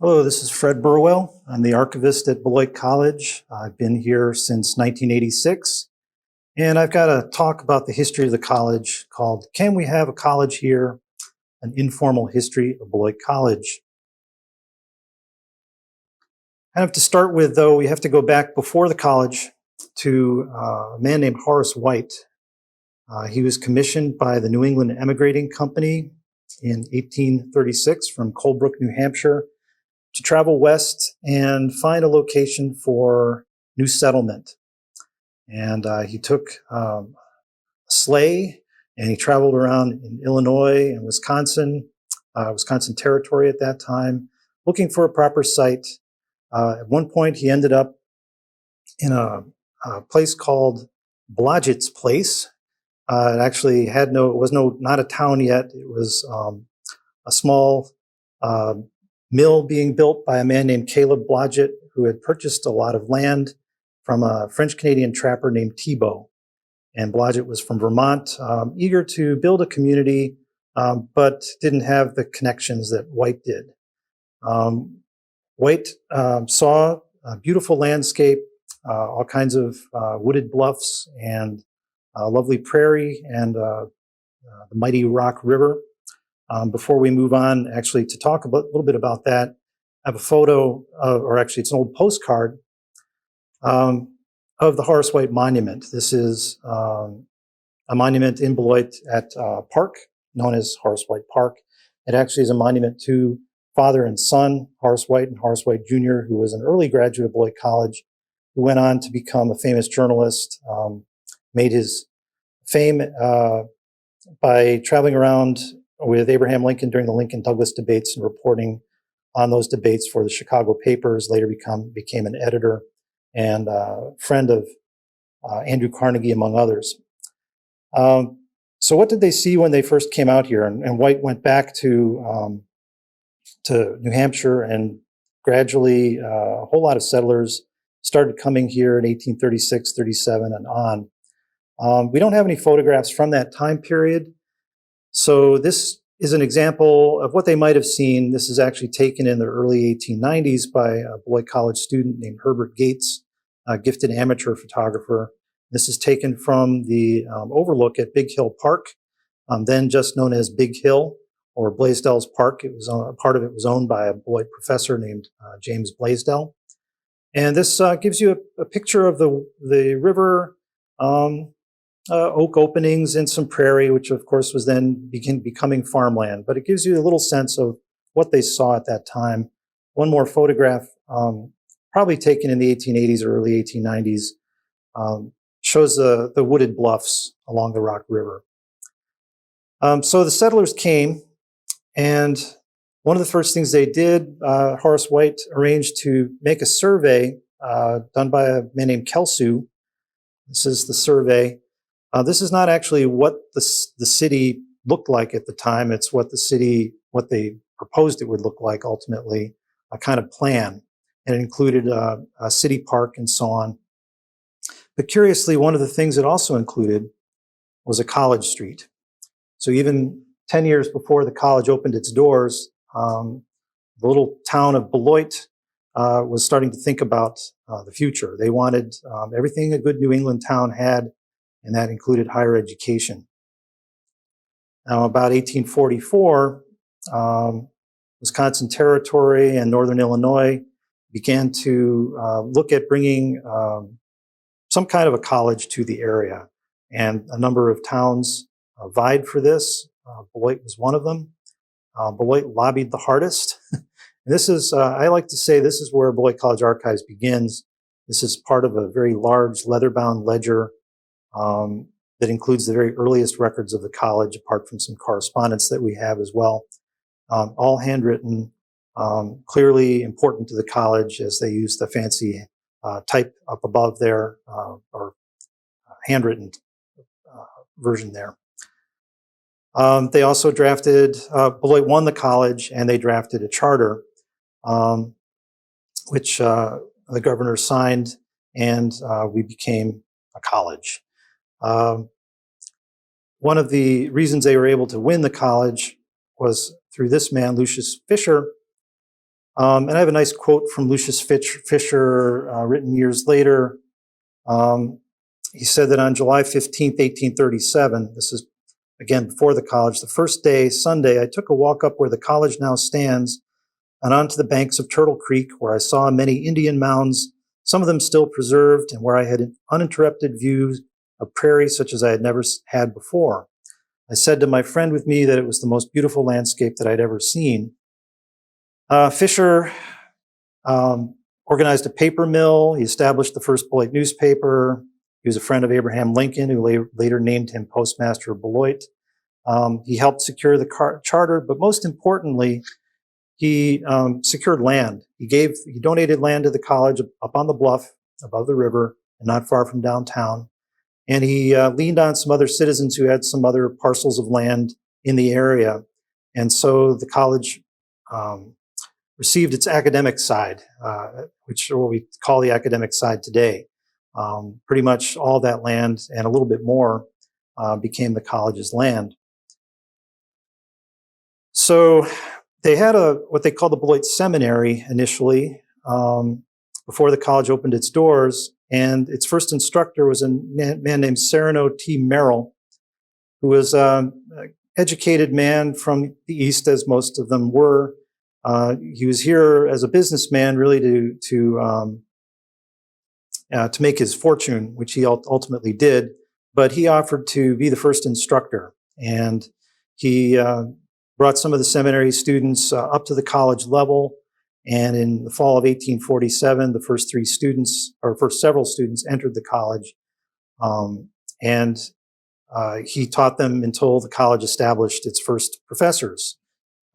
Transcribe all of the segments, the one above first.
Hello, this is Fred Burwell. I'm the archivist at Beloit College. I've been here since 1986, and I've got a talk about the history of the college called Can We Have a College Here? An Informal History of Beloit College. To start with, though, we have to go back before the college to a man named Horace White. He was commissioned by the New England Emigrating Company in 1836 from Colebrook, New Hampshire, to travel west and find a location for new settlement. And he took a sleigh and he traveled around in Illinois and Wisconsin, Wisconsin Territory at that time, looking for a proper site. At one point, he ended up in a place called Blodgett's Place. It actually was not a town yet. It was a small mill being built by a man named Caleb Blodgett, who had purchased a lot of land from a French-Canadian trapper named Thibault. And Blodgett was from Vermont, eager to build a community, but didn't have the connections that White did. White saw a beautiful landscape, all kinds of wooded bluffs and lovely prairie and the mighty Rock River. Before we move on, actually, to talk a little bit about that, I have a photo, or actually it's an old postcard of the Horace White Monument. This is a monument in Beloit at a park known as Horace White Park. It actually is a monument to father and son, Horace White and Horace White Jr., who was an early graduate of Beloit College, who went on to become a famous journalist, made his fame by traveling around with Abraham Lincoln during the Lincoln-Douglas debates and reporting on those debates for the Chicago papers, later became an editor and friend of Andrew Carnegie, among others. So what did they see when they first came out here? And White went back to New Hampshire, and gradually a whole lot of settlers started coming here in 1836, 37, and on. We don't have any photographs from that time period. So this is an example of what they might have seen. This is actually taken in the early 1890s by a Beloit College student named Herbert Gates, a gifted amateur photographer. This is taken from the overlook at Big Hill Park, then just known as Big Hill or Blaisdell's Park. It was part of it was owned by a Beloit professor named James Blaisdell. And this gives you a picture of the river, oak openings and some prairie, which of course was then becoming farmland. But it gives you a little sense of what they saw at that time. One more photograph, probably taken in the 1880s or early 1890s, shows the wooded bluffs along the Rock River. So the settlers came, and one of the first things they did, Horace White arranged to make a survey done by a man named Kelsu. This is the survey. This is not actually what the city looked like at the time. It's what they proposed it would look like ultimately, a kind of plan. And it included a city park and so on. But curiously, one of the things it also included was a college street. So even 10 years before the college opened its doors, the little town of Beloit was starting to think about the future. They wanted everything a good New England town had, and that included higher education. Now, about 1844, Wisconsin Territory and Northern Illinois began to look at bringing some kind of a college to the area. And a number of towns vied for this. Beloit was one of them. Beloit lobbied the hardest. And this is, I like to say, this is where Beloit College Archives begins. This is part of a very large leather-bound ledger that includes the very earliest records of the college, apart from some correspondence that we have as well. All handwritten, clearly important to the college as they use the fancy type up above there, or handwritten version there. They also drafted, Beloit won the college, and they drafted a charter, which the governor signed, and we became a college. One of the reasons they were able to win the college was through this man, Lucius Fisher, And I have a nice quote from Lucius Fisher, written years later. He said that on July 15th, 1837, this is again before the college, the first day, Sunday, I took a walk up where the college now stands and onto the banks of Turtle Creek, where I saw many Indian mounds, some of them still preserved, and where I had uninterrupted views of prairie such as I had never had before. I said to my friend with me that it was the most beautiful landscape that I'd ever seen. Fisher organized a paper mill. He established the first Beloit newspaper. He was a friend of Abraham Lincoln, who later named him postmaster of Beloit. He helped secure the charter, but most importantly, he secured land. He donated land to the college up on the bluff above the river and not far from downtown. And he leaned on some other citizens who had some other parcels of land in the area. And so the college received its academic side, which is what we call the academic side today. Pretty much all that land and a little bit more became the college's land. So they had what they called the Beloit Seminary initially, before the college opened its doors. And its first instructor was a man named Sereno T. Merrill, who was an educated man from the East, as most of them were. He was here as a businessman, really to make his fortune, which he ultimately did. But he offered to be the first instructor, and he brought some of the seminary students up to the college level. And in the fall of 1847, the first several students entered the college. And he taught them until the college established its first professors.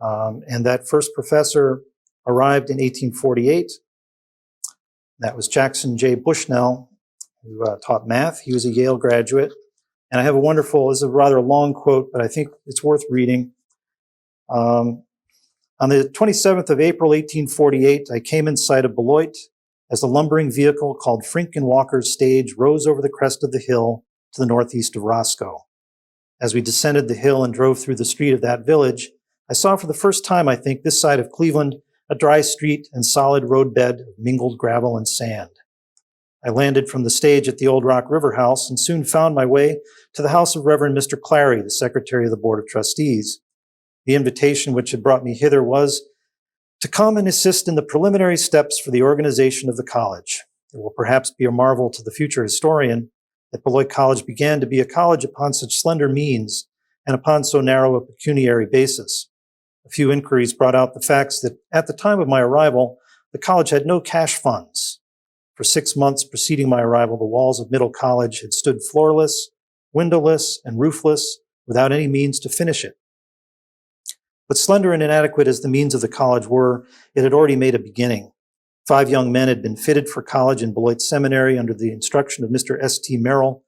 And that first professor arrived in 1848. That was Jackson J. Bushnell, who taught math. He was a Yale graduate. And I have this is a rather long quote, but I think it's worth reading. On the 27th of April, 1848, I came in sight of Beloit as the lumbering vehicle called Frink and Walker's stage rose over the crest of the hill to the northeast of Roscoe. As we descended the hill and drove through the street of that village, I saw for the first time, I think, this side of Cleveland, a dry street and solid roadbed of mingled gravel and sand. I landed from the stage at the Old Rock River House and soon found my way to the house of Reverend Mr. Clary, the secretary of the Board of Trustees. The invitation which had brought me hither was to come and assist in the preliminary steps for the organization of the college. It will perhaps be a marvel to the future historian that Beloit College began to be a college upon such slender means and upon so narrow a pecuniary basis. A few inquiries brought out the facts that at the time of my arrival, the college had no cash funds. For 6 months preceding my arrival, the walls of Middle College had stood floorless, windowless, and roofless, without any means to finish it. But slender and inadequate as the means of the college were, it had already made a beginning. 5 young men had been fitted for college in Beloit Seminary under the instruction of Mr. S.T. Merrill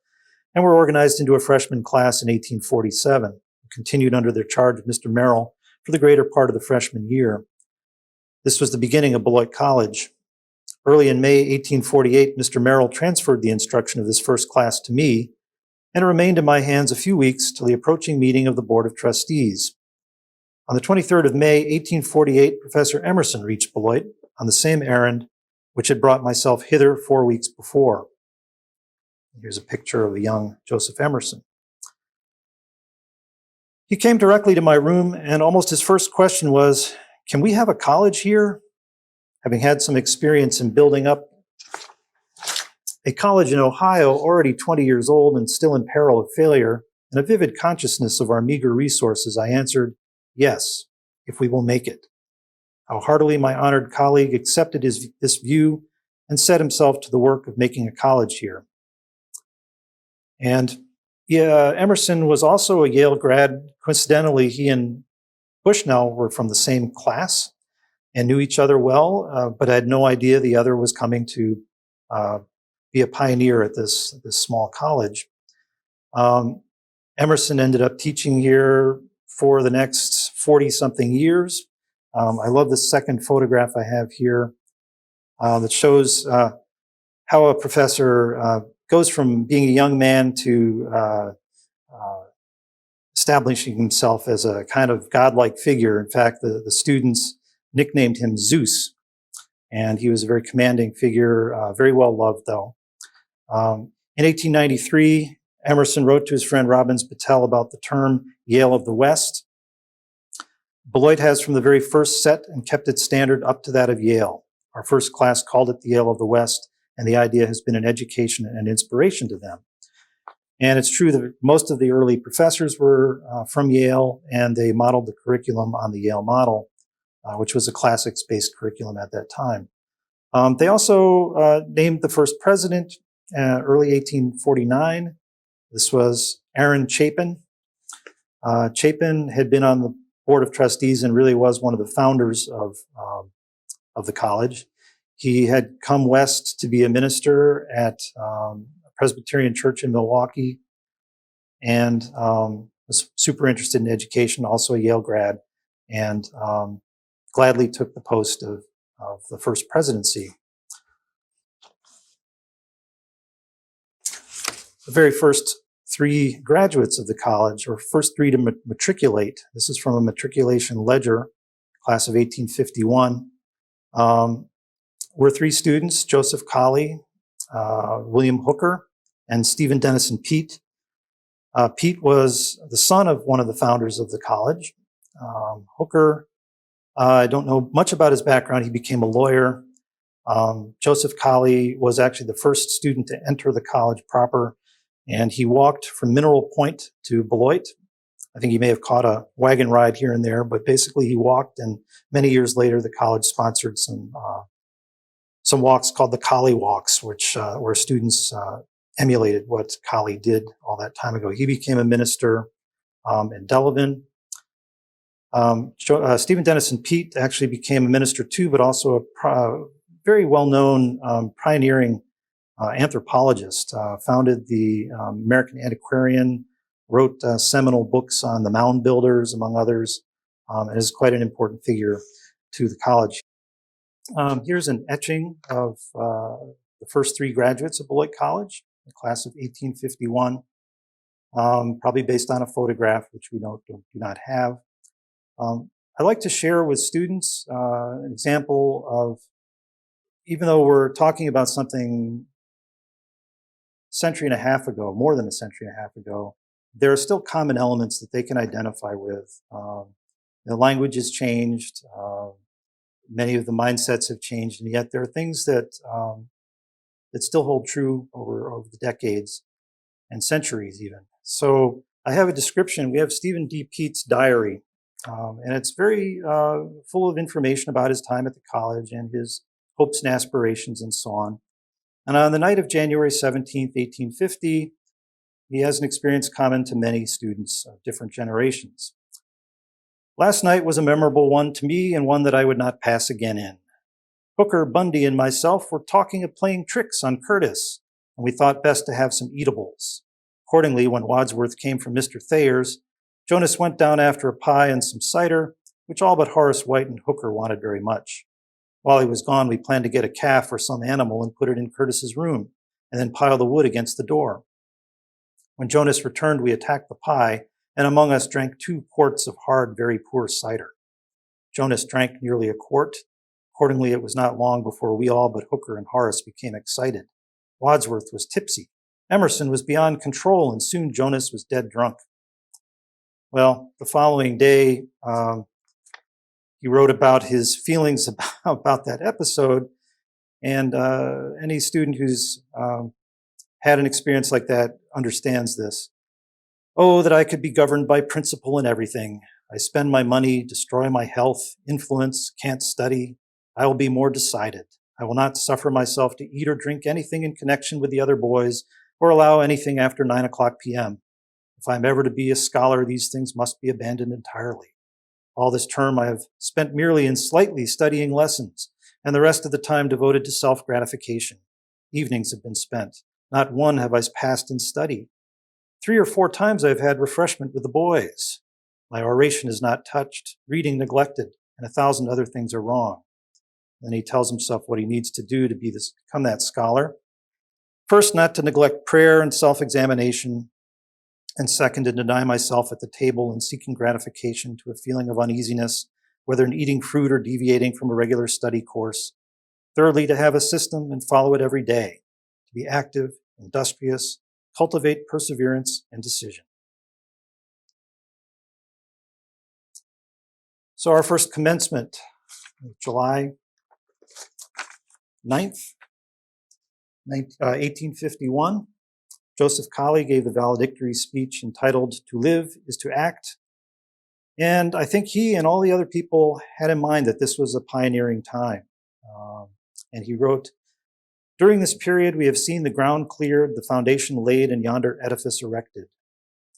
and were organized into a freshman class in 1847, and continued under their charge of Mr. Merrill for the greater part of the freshman year. This was the beginning of Beloit College. Early in May 1848, Mr. Merrill transferred the instruction of this first class to me, and it remained in my hands a few weeks till the approaching meeting of the Board of Trustees. On the 23rd of May, 1848, Professor Emerson reached Beloit on the same errand which had brought myself hither 4 weeks before. Here's a picture of the young Joseph Emerson. He came directly to my room, and almost his first question was, "Can we have a college here?" Having had some experience in building up a college in Ohio, already 20 years old and still in peril of failure, and a vivid consciousness of our meager resources, I answered, "Yes, if we will make it." How heartily my honored colleague accepted this view and set himself to the work of making a college here. And Emerson was also a Yale grad. Coincidentally, he and Bushnell were from the same class and knew each other well, but I had no idea the other was coming to be a pioneer at this small college. Emerson ended up teaching here for the next 40-something years. I love this second photograph I have here that shows how a professor goes from being a young man to establishing himself as a kind of godlike figure. In fact, the students nicknamed him Zeus, and he was a very commanding figure, very well loved, though. In 1893, Emerson wrote to his friend Robbins Patel about the term Yale of the West. Beloit has from the very first set and kept its standard up to that of Yale. Our first class called it the Yale of the West, and the idea has been an education and inspiration to them. And it's true that most of the early professors were from Yale, and they modeled the curriculum on the Yale model, which was a classics-based curriculum at that time. They also named the first president early 1849. This was Aaron Chapin. Chapin had been on the Board of Trustees and really was one of the founders of the college. He had come west to be a minister at a Presbyterian church in Milwaukee, and was super interested in education, also a Yale grad, and gladly took the post of the first presidency. The very first three graduates of the college, or first three to matriculate, this is from a matriculation ledger, class of 1851, were three students: Joseph Colley, William Hooker, and Stephen Denison Peete. Peete was the son of one of the founders of the college. Hooker, I don't know much about his background. He became a lawyer. Joseph Colley was actually the first student to enter the college proper, and he walked from Mineral Point to Beloit. I think he may have caught a wagon ride here and there, but basically he walked, and many years later the college sponsored some walks called the Colley Walks, which where students emulated what Colley did all that time ago. He became a minister in Delavan. Stephen Denison Peete actually became a minister too, but also a very well-known pioneering anthropologist. Founded the American Antiquarian, wrote seminal books on the mound builders, among others, and is quite an important figure to the college. Here's an etching of the first three graduates of Beloit College, the class of 1851, probably based on a photograph, which we do not have. I like to share with students an example of, even though we're talking about something a century and a half ago, more than a century and a half ago, there are still common elements that they can identify with. The language has changed. Many of the mindsets have changed, and yet there are things that still hold true over the decades and centuries even. So I have a description. We have Stephen D. Peete's diary, and it's very full of information about his time at the college and his hopes and aspirations and so on. And on the night of January 17th, 1850, he has an experience common to many students of different generations. Last night was a memorable one to me, and one that I would not pass again in. Hooker, Bundy, and myself were talking of playing tricks on Curtis, and we thought best to have some eatables. Accordingly, when Wadsworth came from Mr. Thayer's, Jonas went down after a pie and some cider, which all but Horace White and Hooker wanted very much. While he was gone, we planned to get a calf or some animal and put it in Curtis's room, and then pile the wood against the door. When Jonas returned, we attacked the pie, and among us drank 2 quarts of hard, very poor cider. Jonas drank nearly a quart. Accordingly, it was not long before we all but Hooker and Horace became excited. Wadsworth was tipsy. Emerson was beyond control, and soon Jonas was dead drunk. Well, the following day, he wrote about his feelings about that episode, and any student who's had an experience like that understands this. Oh, that I could be governed by principle in everything. I spend my money, destroy my health, influence, can't study. I will be more decided. I will not suffer myself to eat or drink anything in connection with the other boys, or allow anything after 9 o'clock p.m. If I am ever to be a scholar, these things must be abandoned entirely. All this term I have spent merely in slightly studying lessons, and the rest of the time devoted to self-gratification. Evenings have been spent. Not one have I passed in study. 3 or 4 times I have had refreshment with the boys. My oration is not touched, reading neglected, and 1,000 other things are wrong. Then he tells himself what he needs to do to become that scholar. First, not to neglect prayer and self-examination, and second, to deny myself at the table in seeking gratification to a feeling of uneasiness whether in eating fruit or deviating from a regular study course. Thirdly, to have a system and follow it every day, to be active, industrious, cultivate perseverance and decision. So our first commencement, July 9th, 1851, Joseph Colley gave the valedictory speech entitled "To Live is to Act." And I think he and all the other people had in mind that this was a pioneering time. And he wrote, "During this period, we have seen the ground cleared, the foundation laid, and yonder edifice erected.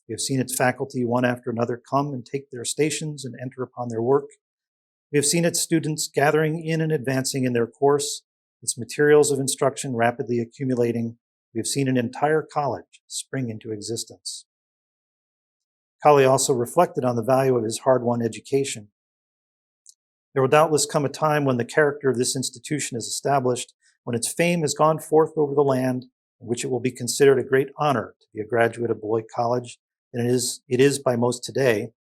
We have seen its faculty one after another come and take their stations and enter upon their work. We have seen its students gathering in and advancing in their course, its materials of instruction rapidly accumulating. We have seen an entire college spring into existence." Colley also reflected on the value of his hard-won education. "There will doubtless come a time when the character of this institution is established, when its fame has gone forth over the land, in which it will be considered a great honor to be a graduate of Beloit College, than it is by most today.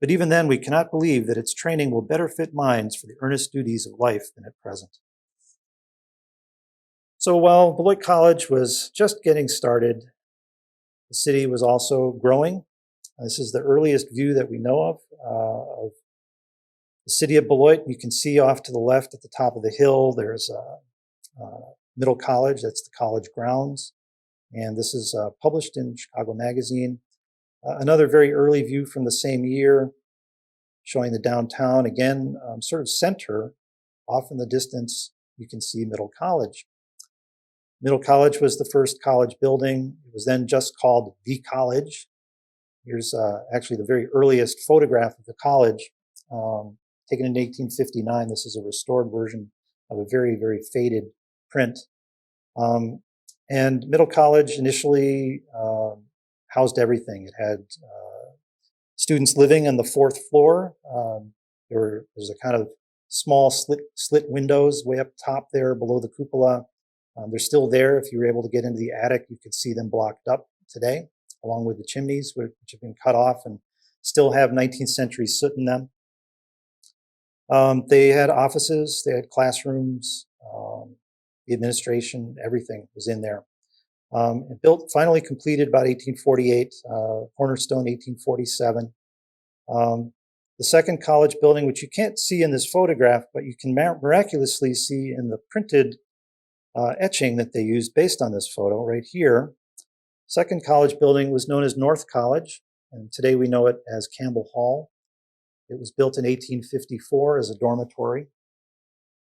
But even then, we cannot believe that its training will better fit minds for the earnest duties of life than at present." So while Beloit College was just getting started, the city was also growing. This is the earliest view that we know of the city of Beloit. You can see off to the left at the top of the hill, there's Middle College, that's the college grounds. And this is published in Chicago Magazine. Another very early view from the same year, showing the downtown, again, sort of center. Off in the distance, you can see Middle College. Middle College was the first college building. It was then just called the college. Here's actually the very earliest photograph of the college, taken in 1859. This is a restored version of a very, very faded print. And Middle College initially housed everything. It had students living on the fourth floor. There's a kind of small slit windows way up top there below the cupola. They're still there. If you were able to get into the attic, you could see them blocked up today, along with the chimneys, which have been cut off and still have 19th century soot in them. They had offices, they had classrooms, the administration, everything was in there. Built, finally completed about 1848, cornerstone 1847. The second college building, which you can't see in this photograph, but you can miraculously see in the printed etching that they used based on this photo right here. Second college building was known as North College, and today we know it as Campbell Hall. It was built in 1854 as a dormitory.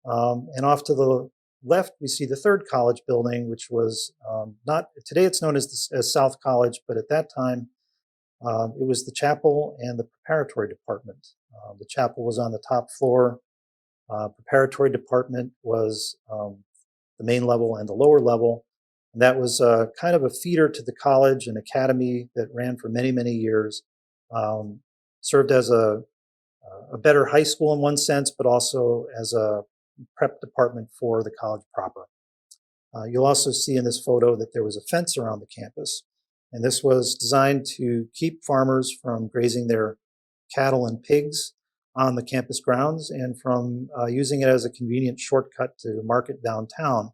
And off to the left, we see the third college building, which was today it's known as South College, but at that time, it was the chapel and the preparatory department. The chapel was on the top floor. Preparatory department was the main level and the lower level. And that was kind of a feeder to the college, an academy that ran for many, many years. Served as a better high school in one sense, but also as a prep department for the college proper. You'll also see in this photo that there was a fence around the campus. And this was designed to keep farmers from grazing their cattle and pigs on the campus grounds and from using it as a convenient shortcut to market downtown.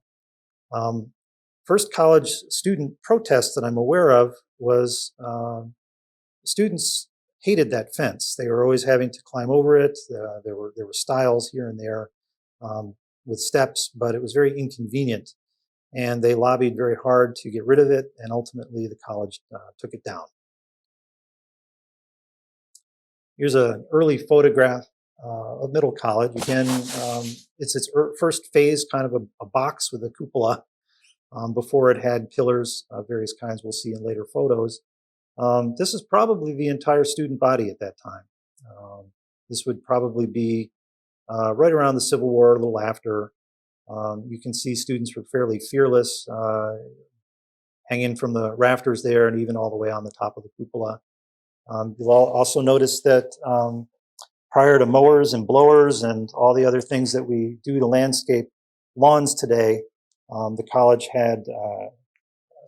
First college student protest that I'm aware of was students hated that fence. They were always having to climb over it. There were stiles here and there with steps, but it was very inconvenient. And they lobbied very hard to get rid of it, and ultimately the college took it down. Here's an early photograph of Middle College. Again, it's its first phase, kind of a box with a cupola. Before it had pillars of various kinds we'll see in later photos. This is probably the entire student body at that time. This would probably be right around the Civil War, a little after. You can see students were fairly fearless, hanging from the rafters there and even all the way on the top of the cupola. You'll also notice that prior to mowers and blowers and all the other things that we do to landscape lawns today, the college had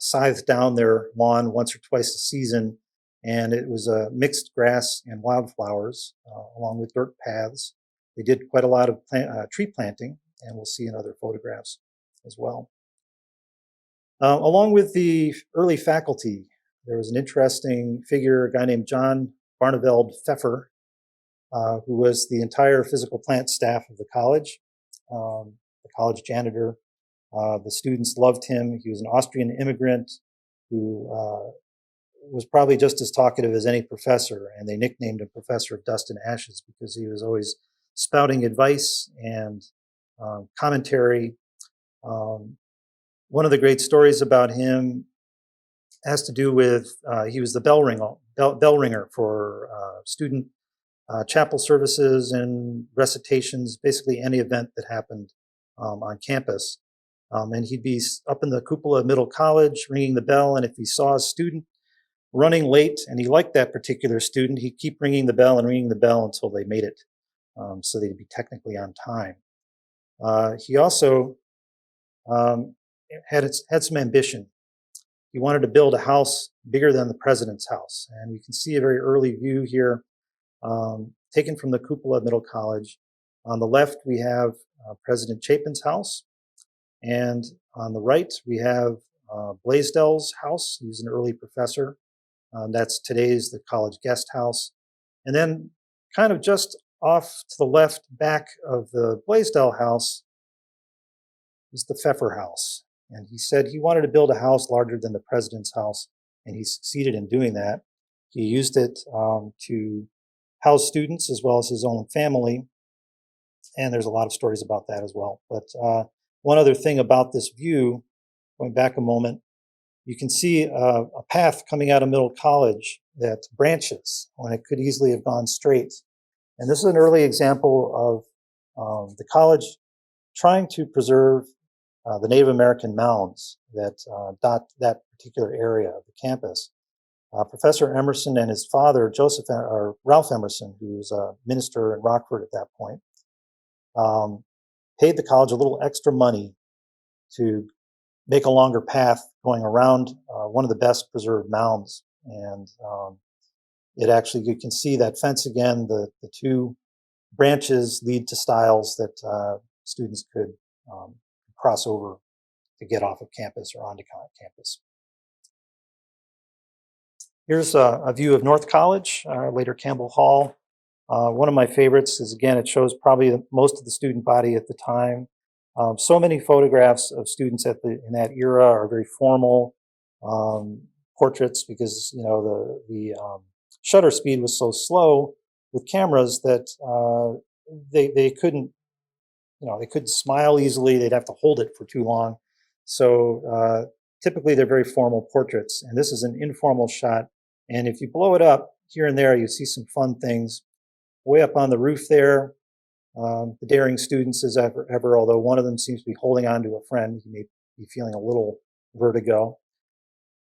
scythed down their lawn once or twice a season And it was mixed grass and wildflowers along with dirt paths. They did quite a lot of tree planting, and we'll see in other photographs as well. Along with the early faculty, there was an interesting figure, a guy named John Barneveld Pfeffer, who was the entire physical plant staff of the college janitor. The students loved him. He was an Austrian immigrant who was probably just as talkative as any professor, and they nicknamed him Professor of Dust and Ashes because he was always spouting advice and commentary. One of the great stories about him has to do with he was the bell ringer for student chapel services and recitations, basically any event that happened on campus. And he'd be up in the cupola of Middle College ringing the bell, and if he saw a student running late and he liked that particular student, he'd keep ringing the bell and ringing the bell until they made it, so they'd be technically on time. He also had some ambition. He wanted to build a house bigger than the president's house, and you can see a very early view here taken from the cupola of Middle College. On the left, we have President Chapin's house, and on the right, we have Blaisdell's house. He was an early professor. That's today's the college guest house. And then kind of just off to the left back of the Blaisdell house is the Pfeffer house. And he said he wanted to build a house larger than the president's house, and he succeeded in doing that. He used it to house students as well as his own family, and there's a lot of stories about that as well. But one other thing about this view, going back a moment, you can see a path coming out of Middle College that branches when it could easily have gone straight. And this is an early example of the college trying to preserve the Native American mounds that dot that particular area of the campus. Professor Emerson and his father, Ralph Emerson, who was a minister in Rockford at that point, paid the college a little extra money to make a longer path going around one of the best preserved mounds. And it actually, you can see that fence again, the two branches lead to stiles that students could cross over to get off of campus or onto campus. Here's a view of North College, later Campbell Hall. One of my favorites is, again, it shows probably most of the student body at the time. So many photographs of students in that era are very formal portraits because, you know, the shutter speed was so slow with cameras that they couldn't, they couldn't smile easily. They'd have to hold it for too long. So typically they're very formal portraits, and this is an informal shot. And if you blow it up here and there, you see some fun things. Way up on the roof there, the daring students as ever, although one of them seems to be holding on to a friend. He may be feeling a little vertigo.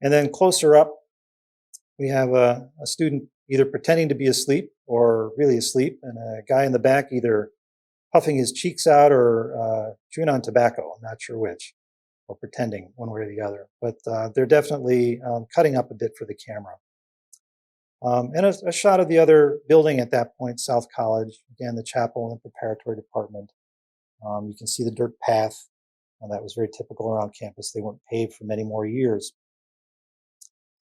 And then closer up, we have a student either pretending to be asleep or really asleep, and a guy in the back either puffing his cheeks out or chewing on tobacco. I'm not sure which, or pretending one way or the other. But they're definitely cutting up a bit for the camera. And a shot of the other building at that point, South College, again, the chapel and the preparatory department. You can see the dirt path, and that was very typical around campus. They weren't paved for many more years.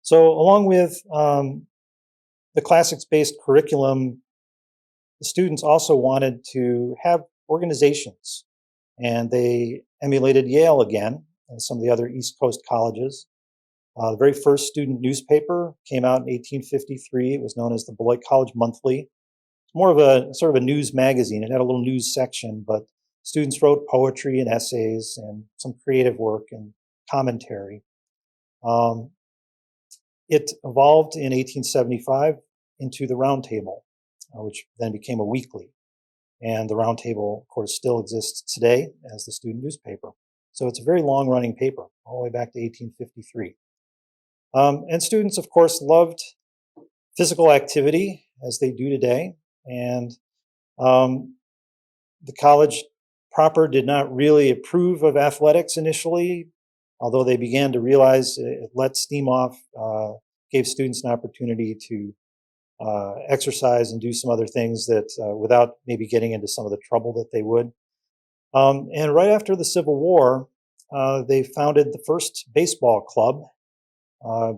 So along with the classics-based curriculum, the students also wanted to have organizations, and they emulated Yale again and some of the other East Coast colleges. The very first student newspaper came out in 1853. It was known as the Beloit College Monthly. It's more of a sort of a news magazine. It had a little news section, but students wrote poetry and essays and some creative work and commentary. It evolved in 1875 into the Round Table, which then became a weekly. And the Round Table, of course, still exists today as the student newspaper. So it's a very long-running paper, all the way back to 1853. And students, of course, loved physical activity, as they do today. And the college proper did not really approve of athletics initially, although they began to realize it let steam off gave students an opportunity to exercise and do some other things that without maybe getting into some of the trouble that they would. And right after the Civil War, they founded the first baseball club.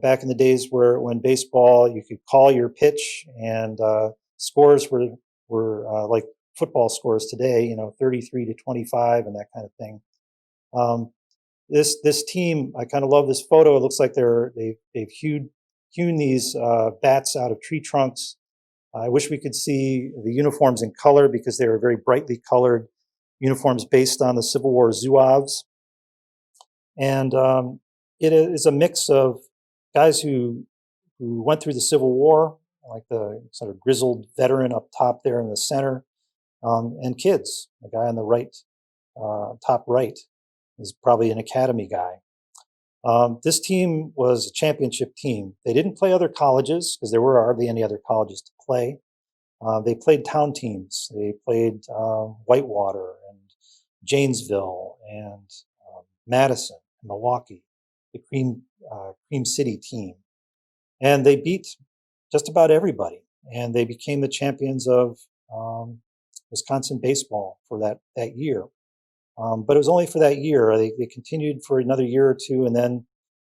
Back in the days when baseball, you could call your pitch and scores were like football scores today, 33 to 25 and that kind of thing. This team, I kind of love this photo. It looks like they've hewn these bats out of tree trunks. I wish we could see the uniforms in color because they were very brightly colored uniforms based on the Civil War Zouaves. And it is a mix of guys who went through the Civil War, like the sort of grizzled veteran up top there in the center, and kids. The guy on the right, top right, is probably an academy guy. This team was a championship team. They didn't play other colleges because there were hardly any other colleges to play. They played town teams. They played Whitewater and Janesville and Madison and Milwaukee, the Cream City team. And they beat just about everybody. And they became the champions of Wisconsin baseball for that year. But it was only for that year. They continued for another year or two and then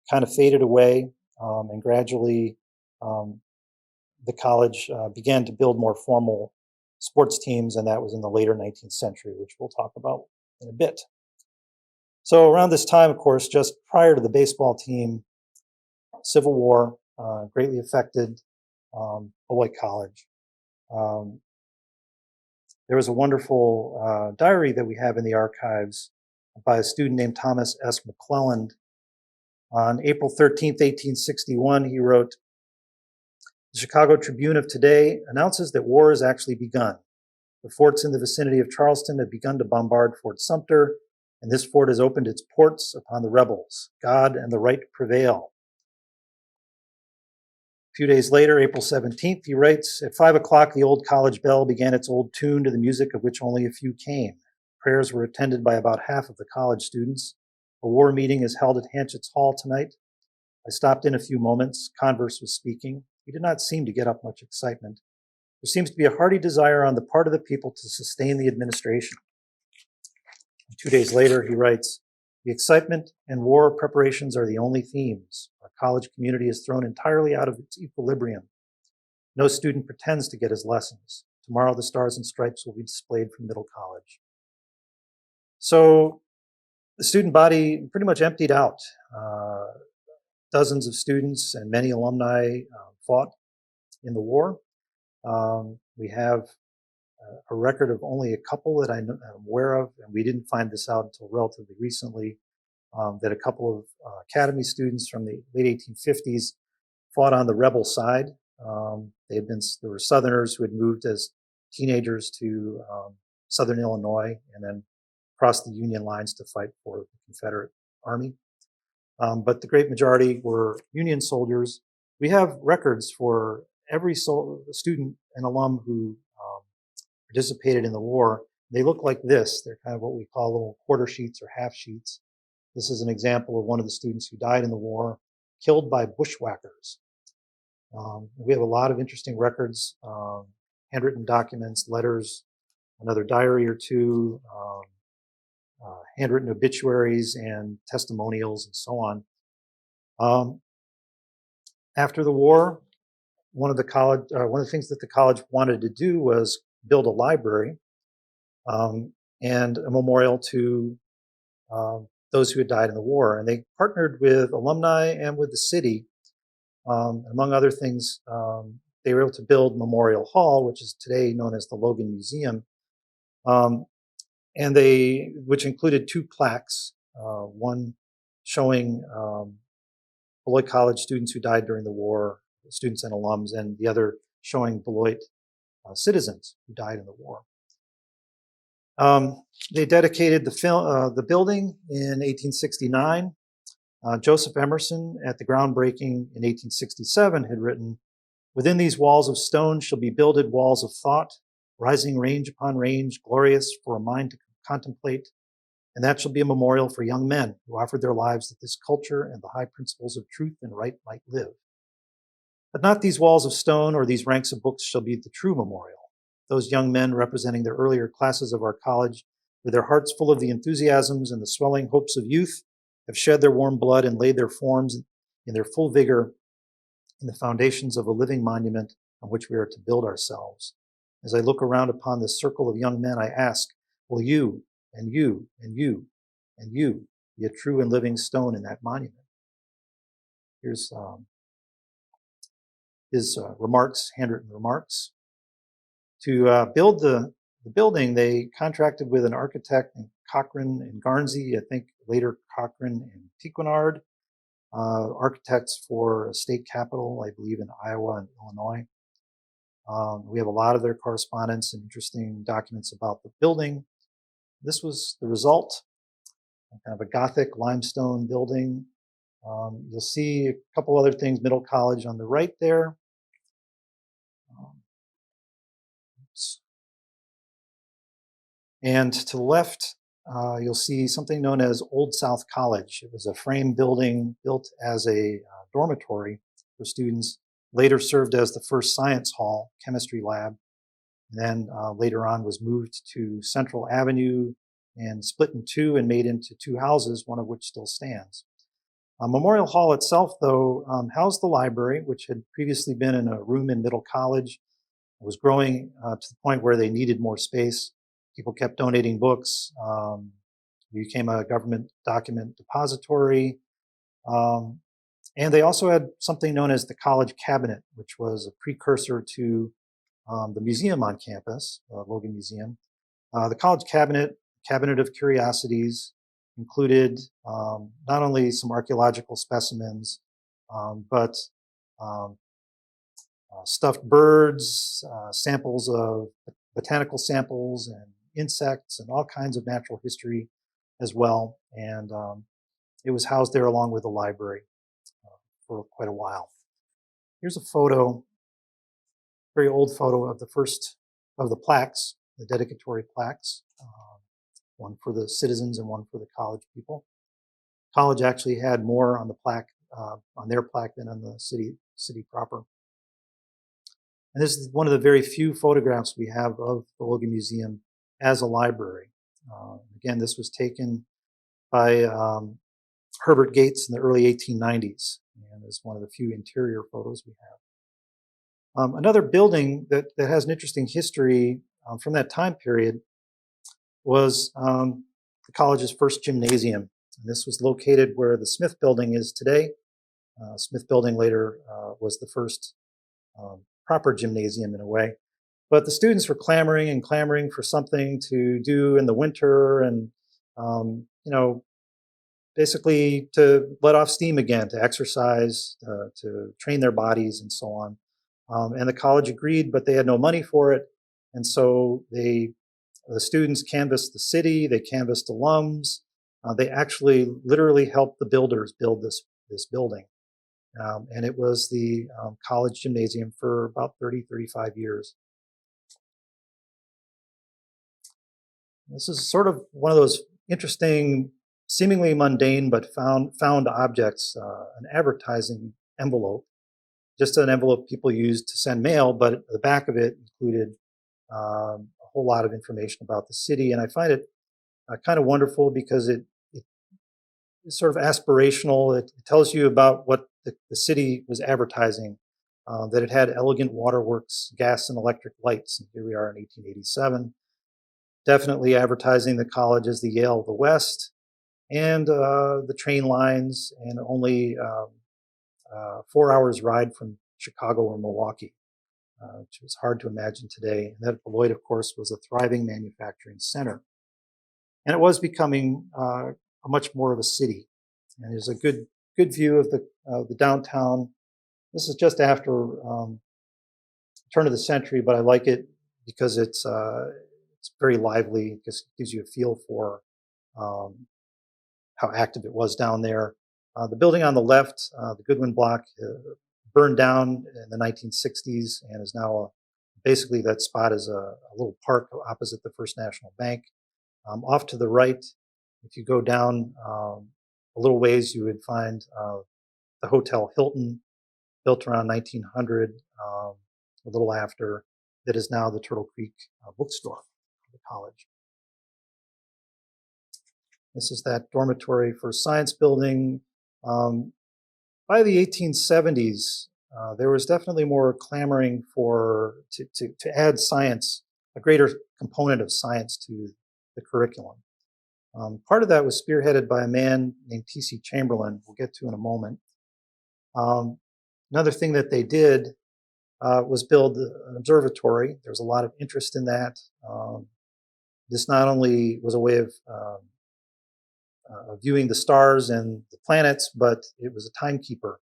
kind of faded away. And gradually, the college began to build more formal sports teams, and that was in the later 19th century, which we'll talk about in a bit. So around this time, of course, just prior to the baseball team, Civil War greatly affected Beloit College. There was a wonderful diary that we have in the archives by a student named Thomas S. McClelland. On April 13th, 1861, he wrote, "The Chicago Tribune of today announces that war has actually begun. The forts in the vicinity of Charleston have begun to bombard Fort Sumter, and this fort has opened its ports upon the rebels. God and the right prevail." A few days later, April 17th, he writes, "At 5 o'clock, the old college bell began its old tune to the music of which only a few came. Prayers were attended by about half of the college students. A war meeting is held at Hanchet's Hall tonight. I stopped in a few moments. Converse was speaking. He did not seem to get up much excitement. There seems to be a hearty desire on the part of the people to sustain the administration." And 2 days later, he writes, "The excitement and war preparations are the only themes. Our college community is thrown entirely out of its equilibrium. No student pretends to get his lessons. Tomorrow, the stars and stripes will be displayed from Middle College." So the student body pretty much emptied out. Dozens of students and many alumni fought in the war. We have a record of only a couple that I'm aware of, and we didn't find this out until relatively recently, that a couple of academy students from the late 1850s fought on the rebel side. There were Southerners who had moved as teenagers to Southern Illinois and then crossed the Union lines to fight for the Confederate Army. But the great majority were Union soldiers. We have records for every student and alum who participated in the war. They look like this. They're kind of what we call little quarter sheets or half sheets. This is an example of one of the students who died in the war, killed by bushwhackers. We have a lot of interesting records, handwritten documents, letters, another diary or two, handwritten obituaries and testimonials and so on. After the war, one of the things that the college wanted to do was build a library and a memorial to those who had died in the war. And they partnered with alumni and with the city. Among other things, they were able to build Memorial Hall, which is today known as the Logan Museum, which included two plaques, one showing Beloit College students who died during the war, students and alums, and the other showing Beloit citizens who died in the war. They dedicated the building in 1869. Joseph Emerson, at the groundbreaking in 1867, had written, "Within these walls of stone shall be builded walls of thought, rising range upon range, glorious for a mind to contemplate, and that shall be a memorial for young men who offered their lives that this culture and the high principles of truth and right might live." But not these walls of stone or these ranks of books shall be the true memorial. Those young men representing the earlier classes of our college, with their hearts full of the enthusiasms and the swelling hopes of youth, have shed their warm blood and laid their forms in their full vigor in the foundations of a living monument on which we are to build ourselves. As I look around upon this circle of young men, I ask, will you and you and you and you be a true and living stone in that monument? Here's his remarks, handwritten remarks. To build the building, they contracted with an architect named Cochran and Garnsey, I think later Cochran and Pequenard, architects for a state capital, I believe in Iowa and Illinois. We have a lot of their correspondence and interesting documents about the building. This was the result, kind of a Gothic limestone building. You'll see a couple other things, Middle College on the right there. And to the left, you'll see something known as Old South College. It was a frame building built as a dormitory for students, later served as the first science hall, chemistry lab, and then later on was moved to Central Avenue and split in two and made into two houses, one of which still stands. Memorial Hall itself, though, housed the library, which had previously been in a room in Middle College. It was growing to the point where they needed more space. People kept donating books. It became a government document depository. And they also had something known as the College Cabinet, which was a precursor to the museum on campus, Logan Museum. The College Cabinet of Curiosities, included not only some archaeological specimens, but stuffed birds, samples of botanical samples and insects and all kinds of natural history as well. And it was housed there along with the library for quite a while. Here's a photo, very old photo of the first of the plaques, the dedicatory plaques, one for the citizens and one for the college people. College actually had more on the plaque, on their plaque than on the city proper. And this is one of the very few photographs we have of the Logan Museum as a library. Again, this was taken by Herbert Gates in the early 1890s, and is one of the few interior photos we have. Another building that has an interesting history from that time period was the college's first gymnasium. And this was located where the Smith Building is today. Smith Building later was the first proper gymnasium in a way. But the students were clamoring for something to do in the winter and, basically to let off steam again, to exercise, to train their bodies and so on. And the college agreed, but they had no money for it. And so the students canvassed the city, they canvassed alums. They actually literally helped the builders build this building. And it was the college gymnasium for about 35 years. This is sort of one of those interesting, seemingly mundane, but found objects, an advertising envelope, just an envelope people used to send mail, but the back of it included a whole lot of information about the city. And I find it kind of wonderful because it's sort of aspirational. It tells you about what the city was advertising, that it had elegant waterworks, gas and electric lights. And here we are in 1887. Definitely advertising the college as the Yale of the West, and the train lines, and only 4 hours ride from Chicago or Milwaukee, which was hard to imagine today. And that Beloit, of course, was a thriving manufacturing center. And it was becoming a much more of a city. And there's a good view of the downtown. This is just after turn of the century, but I like it because it's very lively. It just gives you a feel for how active it was down there. The building on the left, the Goodwin Block, burned down in the 1960s and is now basically that spot is a little park opposite the First National Bank. Off to the right, if you go down a little ways, you would find the Hotel Hilton. built around 1900, a little after, that is now the Turtle Creek bookstore, the college. This is that dormitory for science building. By the 1870s, there was definitely more clamoring to add science, a greater component of science to the curriculum. Part of that was spearheaded by a man named T.C. Chamberlain, we'll get to in a moment. Another thing that they did was build an observatory. There was a lot of interest in that. This not only was a way of viewing the stars and the planets, but it was a timekeeper.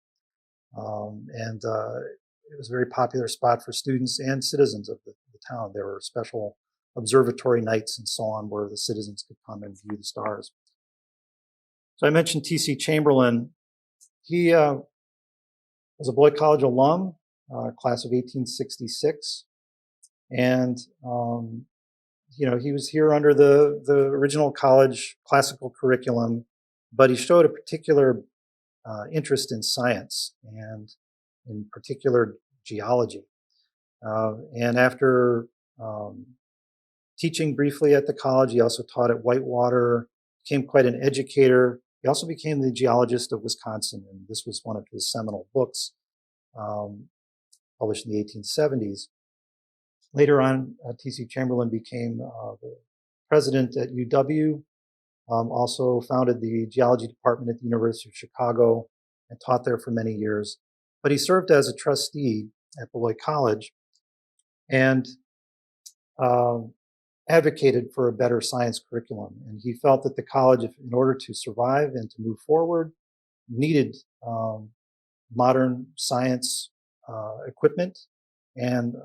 And it was a very popular spot for students and citizens of the town. There were special observatory nights and so on where the citizens could come and view the stars. So I mentioned T.C. Chamberlain. He was a Beloit College alum, class of 1866. And, he was here under the original college classical curriculum, but he showed a particular interest in science and in particular geology. And after teaching briefly at the college, he also taught at Whitewater, became quite an educator. He also became the geologist of Wisconsin, and this was one of his seminal books, published in the 1870s. Later on, T.C. Chamberlain became the president at UW, also founded the geology department at the University of Chicago and taught there for many years. But he served as a trustee at Beloit College and advocated for a better science curriculum. And he felt that the college, in order to survive and to move forward, needed modern science equipment and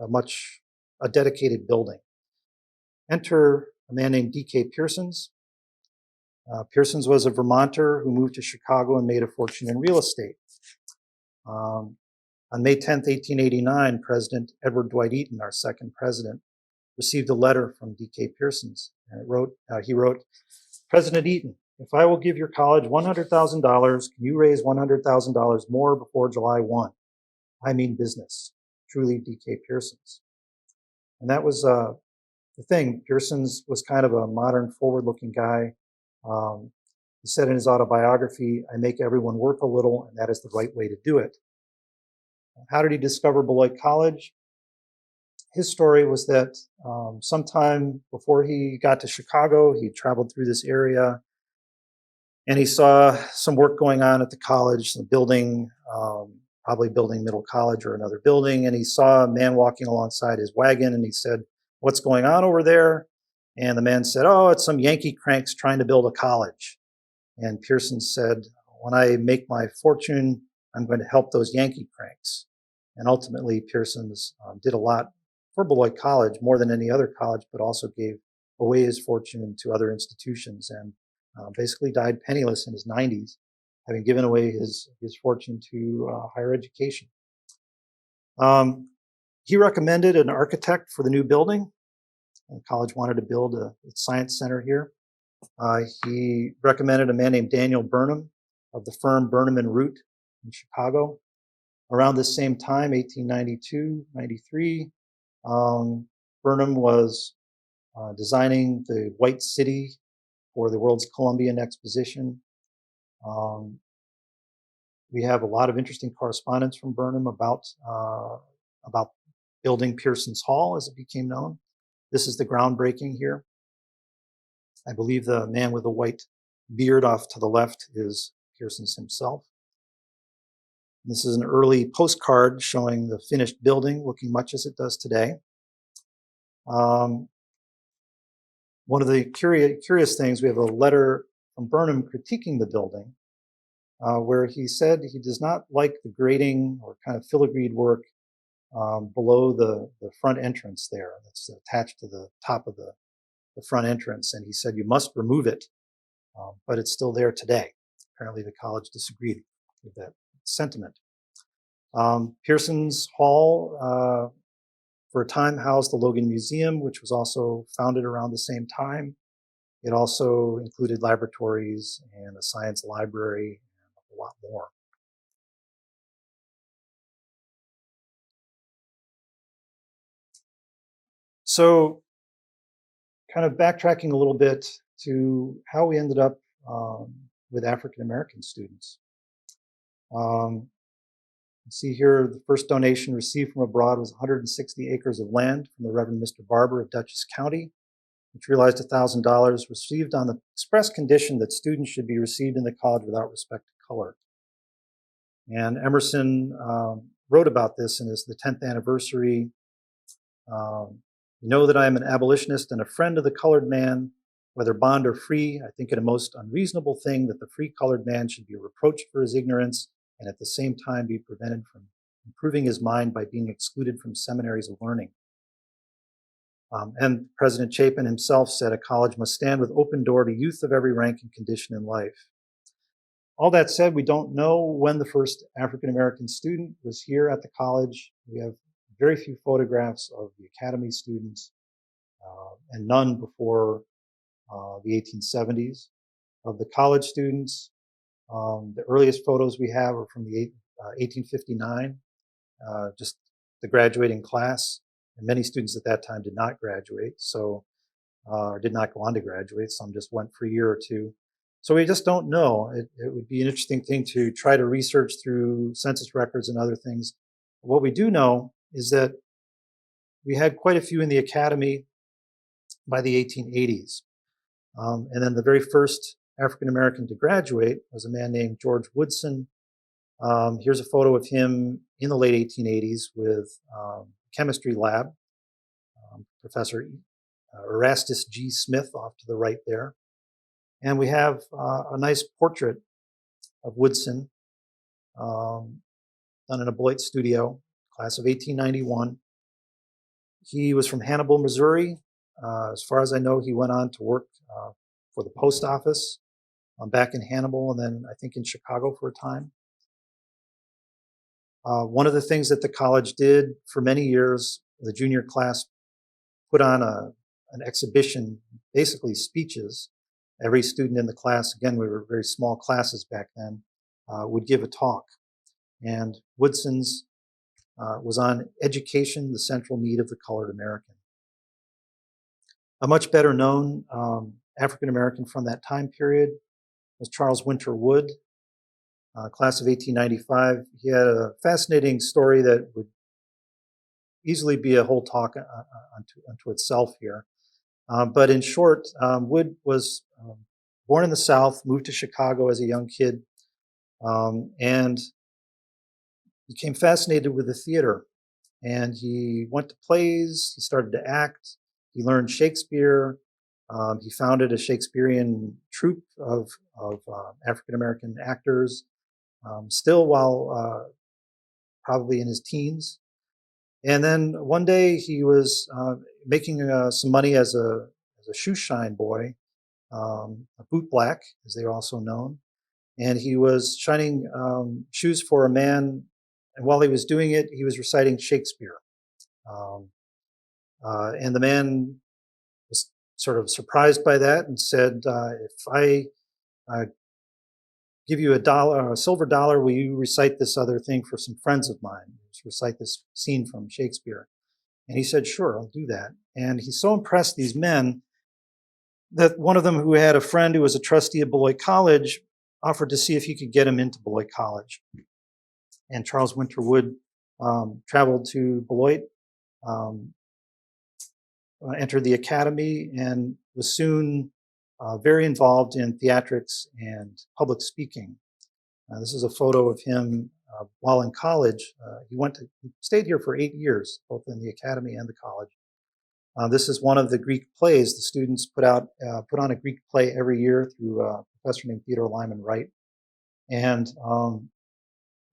a dedicated building. Enter a man named D.K. Pearsons. Pearsons was a Vermonter who moved to Chicago and made a fortune in real estate. On May 10th, 1889, President Edward Dwight Eaton, our second president, received a letter from D.K. Pearsons. And he wrote, President Eaton, if I will give your college $100,000, can you raise $100,000 more before July 1? I mean business. Truly, D.K. Pearsons. And that was the thing. Pearsons was kind of a modern, forward-looking guy. He said in his autobiography, I make everyone work a little, and that is the right way to do it. How did he discover Beloit College? His story was that sometime before he got to Chicago, he traveled through this area, and he saw some work going on at the college, the building, probably building Middle College or another building, and he saw a man walking alongside his wagon, and he said, what's going on over there? And the man said, oh, it's some Yankee cranks trying to build a college. And Pearson said, when I make my fortune, I'm going to help those Yankee cranks. And ultimately, Pearsons did a lot for Beloit College, more than any other college, but also gave away his fortune to other institutions and basically died penniless in his 90s, having given away his fortune to higher education. He recommended an architect for the new building. The college wanted to build a science center here. He recommended a man named Daniel Burnham of the firm Burnham and Root in Chicago. Around this same time, 1892, 93, Burnham was designing the White City for the World's Columbian Exposition. We have a lot of interesting correspondence from Burnham about building Pearsons Hall, as it became known. This is the groundbreaking here. I believe the man with the white beard off to the left is Pearsons himself. This is an early postcard showing the finished building, looking much as it does today. One of the curious things, we have a letter from Burnham critiquing the building, where he said he does not like the grading or kind of filigreed work below the front entrance there that's attached to the top of the front entrance. And he said, you must remove it, but it's still there today. Apparently the college disagreed with that sentiment. Pearsons Hall, for a time, housed the Logan Museum, which was also founded around the same time. It also included laboratories and a science library and a lot more. So kind of backtracking a little bit to how we ended up with African American students. Um, See here, the first donation received from abroad was 160 acres of land from the Reverend Mr. Barber of Dutchess County, which realized $1,000 received on the express condition that students should be received in the college without respect to color. And Emerson wrote about this in the 10th anniversary. You know that I am an abolitionist and a friend of the colored man, whether bond or free. I think it a most unreasonable thing that the free colored man should be reproached for his ignorance and at the same time be prevented from improving his mind by being excluded from seminaries of learning. And President Chapin himself said a college must stand with open door to youth of every rank and condition in life. All that said, we don't know when the first African American student was here at the college. We have very few photographs of the academy students and none before the 1870s. Of the college students, the earliest photos we have are from the 1859, just the graduating class. And many students at that time did not graduate, or did not go on to graduate. Some just went for a year or two. So we just don't know. It would be an interesting thing to try to research through census records and other things. What we do know is that we had quite a few in the academy by the 1880s. And then the very first African American to graduate was a man named George Woodson. Here's a photo of him in the late 1880s with chemistry lab, Professor Erastus G. Smith off to the right there. And we have a nice portrait of Woodson done in a Beloit studio, class of 1891. He was from Hannibal, Missouri. As far as I know, he went on to work for the post office back in Hannibal and then I think in Chicago for a time. One of the things that the college did for many years, the junior class put on an exhibition, basically speeches. Every student in the class, again, we were very small classes back then, would give a talk. And Woodson's was on education, the central need of the colored American. A much better known African American from that time period was Charles Winter Wood, class of 1895. He had a fascinating story that would easily be a whole talk unto itself here. But in short, Wood was born in the South, moved to Chicago as a young kid, and became fascinated with the theater. And he went to plays, he started to act, he learned Shakespeare, he founded a Shakespearean troupe of African-American actors, still while probably in his teens. And then one day he was making some money as a shoe shine boy, a bootblack, as they're also known. And he was shining shoes for a man. And while he was doing it, he was reciting Shakespeare. And the man was sort of surprised by that and said, if I give you a silver dollar, will you recite this other thing for some friends of mine? Just recite this scene from Shakespeare. And he said, sure, I'll do that. And he so impressed these men that one of them, who had a friend who was a trustee of Beloit College, offered to see if he could get him into Beloit College. And Charles Winter Wood traveled to Beloit, entered the academy, and was soon very involved in theatrics and public speaking. This is a photo of him while in college. He stayed here for 8 years, both in the academy and the college. This is one of the Greek plays. The students put on a Greek play every year through a professor named Theodore Lyman Wright. And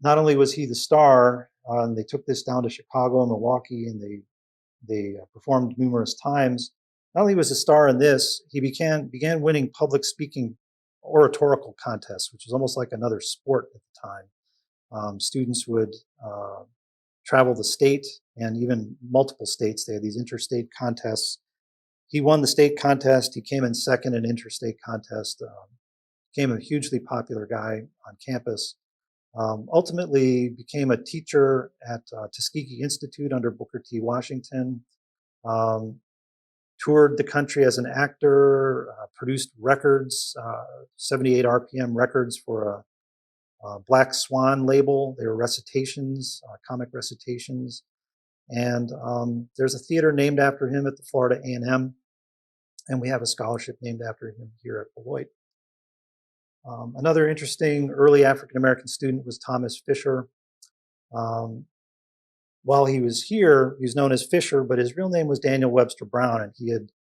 not only was he the star, they took this down to Chicago and Milwaukee, and they performed numerous times. Not only was a star in this, he began winning public speaking oratorical contests, which was almost like another sport at the time. Students would travel the state and even multiple states. They had these interstate contests. He won the state contest. He came in second in interstate contest. Became a hugely popular guy on campus. Ultimately became a teacher at Tuskegee Institute under Booker T. Washington. toured the country as an actor, produced records, 78 RPM records for a Black Swan label. They were recitations, comic recitations. And there's a theater named after him at the Florida A&M, and we have a scholarship named after him here at Beloit. Another interesting early African-American student was Thomas Fisher. While he was here, he was known as Fisher, but his real name was Daniel Webster Brown, and he had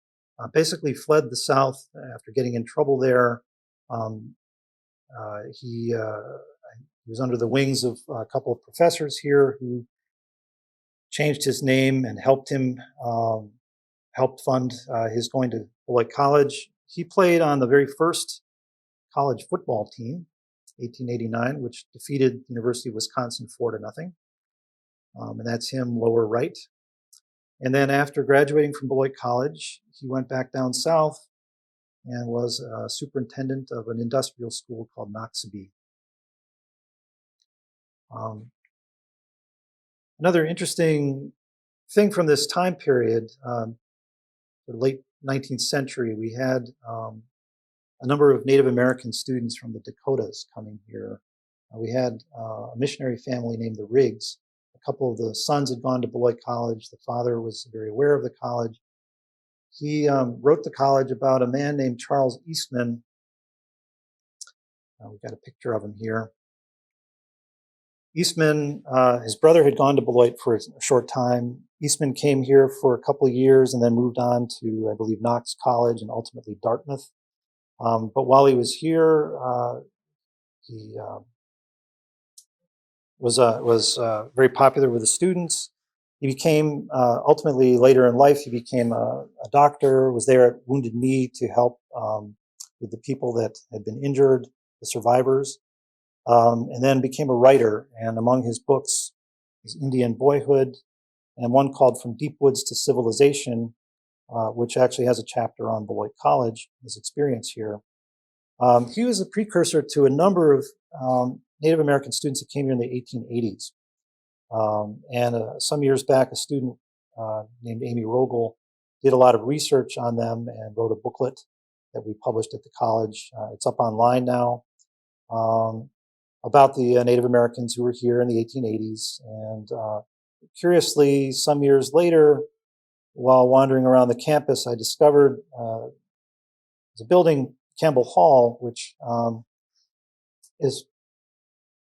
basically fled the South after getting in trouble there. He was under the wings of a couple of professors here who changed his name and helped him, helped fund his going to Beloit College. He played on the very first college football team, 1889, which defeated the University of Wisconsin 4-0. And that's him lower right. And then after graduating from Beloit College, he went back down south and was a superintendent of an industrial school called Noxubee. Another interesting thing from this time period, the late 19th century, we had a number of Native American students from the Dakotas coming here. We had a missionary family named the Riggs. A couple of the sons had gone to Beloit College. The father was very aware of the college. He wrote the college about a man named Charles Eastman. We've got a picture of him here. Eastman, his brother had gone to Beloit for a short time. Eastman came here for a couple of years and then moved on to, I believe, Knox College and ultimately Dartmouth. But while he was here, he was very popular with the students. He became, ultimately later in life, he became a doctor, was there at Wounded Knee to help with the people that had been injured, the survivors, and then became a writer. And among his books is Indian Boyhood, and one called From Deep Woods to Civilization, which actually has a chapter on Beloit College, his experience here. He was a precursor to a number of Native American students that came here in the 1880s. And some years back, a student named Amy Rogel did a lot of research on them and wrote a booklet that we published at the college. It's up online now, about the Native Americans who were here in the 1880s. And curiously, some years later, while wandering around the campus, I discovered there's a building, Campbell Hall, which is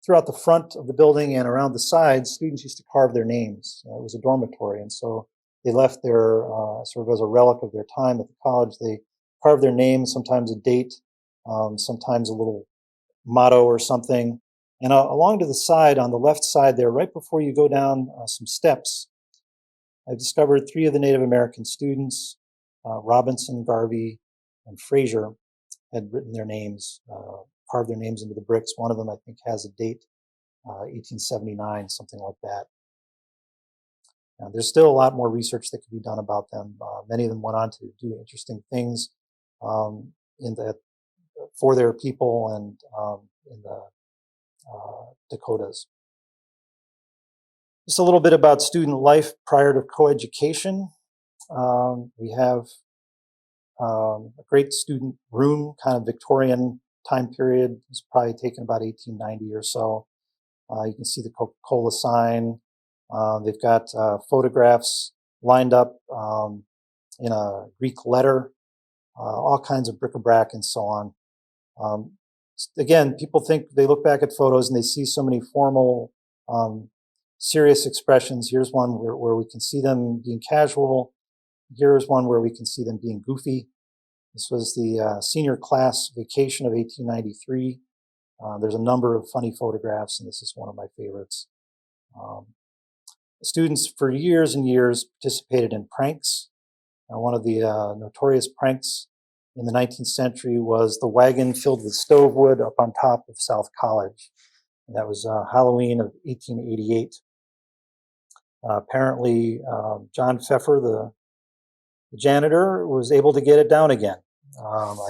throughout the front of the building and around the sides. Students used to carve their names. It was a dormitory, and so they left their, sort of as a relic of their time at the college, they carved their names, sometimes a date, sometimes a little motto or something. And along to the side, on the left side there, right before you go down some steps, I discovered 3 of the Native American students, Robinson, Garvey, and Frazier, had written their names, carved their names into the bricks. One of them, I think, has a date, 1879, something like that. Now, there's still a lot more research that could be done about them. Many of them went on to do interesting things for their people and in the Dakotas. Just a little bit about student life prior to coeducation. We have a great student room, kind of Victorian time period. It's probably taken about 1890 or so. You can see the Coca-Cola sign. They've got photographs lined up in a Greek letter, all kinds of bric-a-brac and so on. Again, people think, they look back at photos and they see so many formal, serious expressions. Here's one where we can see them being casual. Here's one where we can see them being goofy. This was the senior class vacation of 1893. There's a number of funny photographs, and this is one of my favorites. Students for years and years participated in pranks. One of the notorious pranks in the 19th century was the wagon filled with stove wood up on top of South College. And that was Halloween of 1888. Apparently, John Pfeffer, the janitor, was able to get it down again.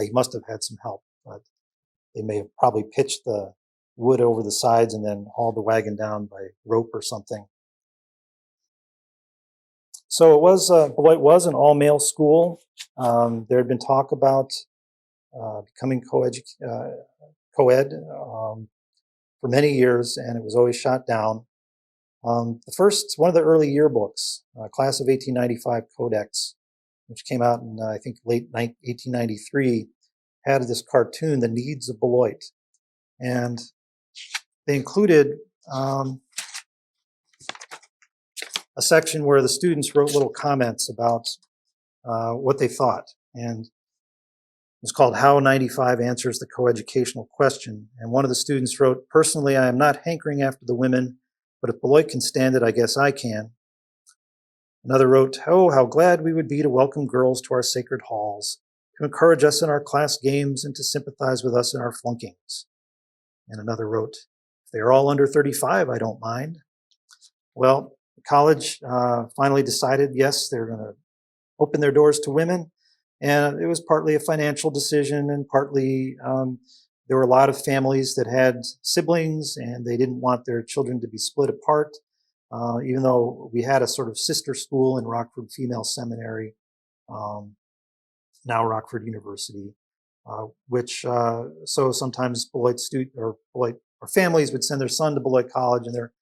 He must have had some help, but they may have probably pitched the wood over the sides and then hauled the wagon down by rope or something. So it was, Beloit was an all-male school. There had been talk about becoming co-ed for many years, and it was always shot down. One of the early yearbooks, class of 1895 Codex, which came out in, I think, late 1893, had this cartoon, The Needs of Beloit. And they included a section where the students wrote little comments about what they thought. And it was called How 95 Answers the Coeducational Question. And one of the students wrote, "Personally, I am not hankering after the women, but if Beloit can stand it, I guess I can." Another wrote, "Oh, how glad we would be to welcome girls to our sacred halls, to encourage us in our class games and to sympathize with us in our flunkings." And another wrote, "If they are all under 35, I don't mind." Well, the college finally decided, yes, they're going to open their doors to women. And it was partly a financial decision, and partly there were a lot of families that had siblings and they didn't want their children to be split apart. Even though we had a sort of sister school in Rockford Female Seminary, now Rockford University, so sometimes Beloit families would send their son to Beloit College and their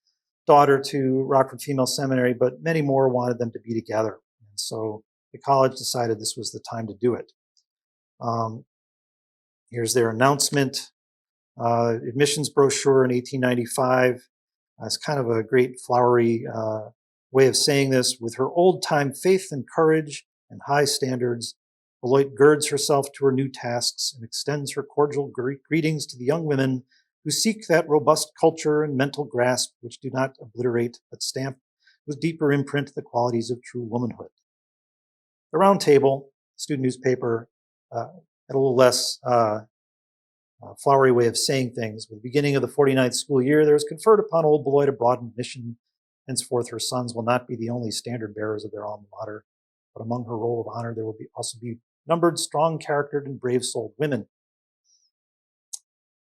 daughter to Rockford Female Seminary, but many more wanted them to be together. And so the college decided this was the time to do it. Here's their announcement. Admissions brochure in 1895. It's kind of a great flowery way of saying this. With her old-time faith and courage and high standards, Beloit girds herself to her new tasks and extends her cordial greetings to the young women who seek that robust culture and mental grasp which do not obliterate but stamp with deeper imprint the qualities of true womanhood. The Round Table, student newspaper, had a little less flowery way of saying things. With the beginning of the 49th school year, there is conferred upon old Beloit a broadened mission. Henceforth, her sons will not be the only standard bearers of their alma mater, but among her roll of honor, there will also be numbered, strong-charactered, and brave-souled women.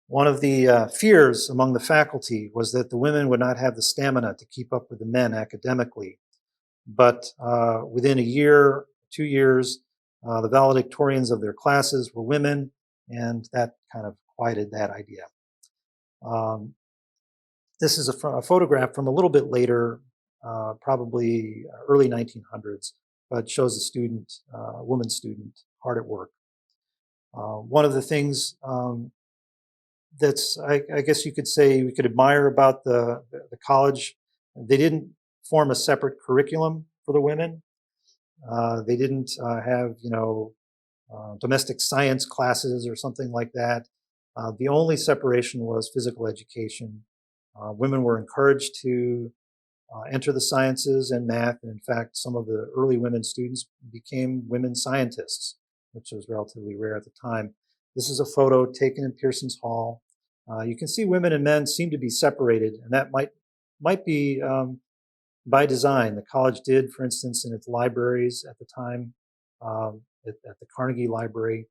One of the fears among the faculty was that the women would not have the stamina to keep up with the men academically. But within a year, 2 years, the valedictorians of their classes were women, and that kind of quieted that idea. This is a photograph from a little bit later, probably early 1900s, but shows a student, a woman student, hard at work. One of the things I guess you could say we could admire about the college, they didn't form a separate curriculum for the women. They didn't have, domestic science classes or something like that. The only separation was physical education. Women were encouraged to enter the sciences and math, and in fact, some of the early women students became women scientists, which was relatively rare at the time. This is a photo taken in Pearson's Hall. You can see women and men seem to be separated, and that might be by design. The college did, for instance, in its libraries at the time, at the Carnegie Library,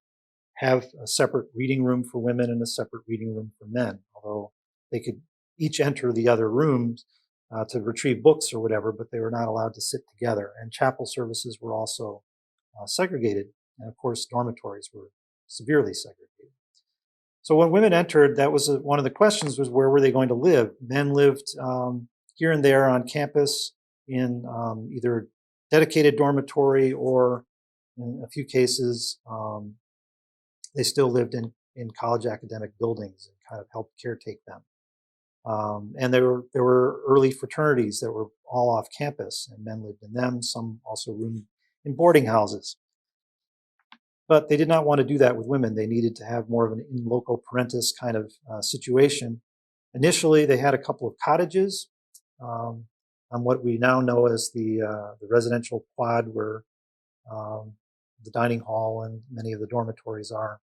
have a separate reading room for women and a separate reading room for men, although they could each enter the other rooms to retrieve books or whatever, but they were not allowed to sit together. And chapel services were also segregated. And of course, dormitories were severely segregated. So when women entered, that was one of the questions, was where were they going to live? Men lived here and there on campus in either dedicated dormitory, or in a few cases, they still lived in college academic buildings and kind of helped caretake them. And there were early fraternities that were all off campus, and men lived in them. Some also roomed in boarding houses. But they did not want to do that with women. They needed to have more of an in loco parentis kind of situation. Initially, they had a couple of cottages on what we now know as the residential quad, where the dining hall and many of the dormitories are.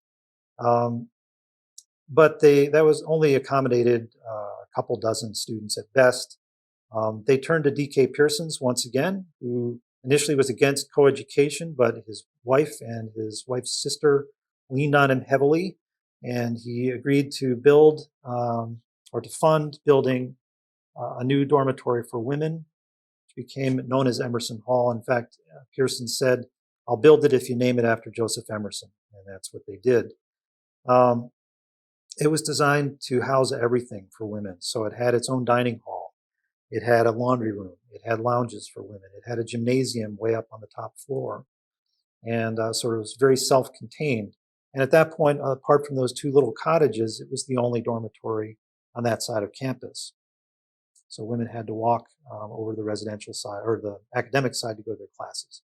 But that was only accommodated a couple dozen students at best. They turned to D.K. Pearson's once again, who initially was against coeducation, but his wife and his wife's sister leaned on him heavily, and he agreed to build or to fund building a new dormitory for women, which became known as Emerson Hall. In fact, Pearson said, "I'll build it if you name it after Joseph Emerson," and that's what they did. It was designed to house everything for women. So it had its own dining hall. It had a laundry room. It had lounges for women. It had a gymnasium way up on the top floor. And so it was very self-contained. And at that point, apart from those two little cottages, it was the only dormitory on that side of campus. So women had to walk over the residential side or the academic side to go to their classes.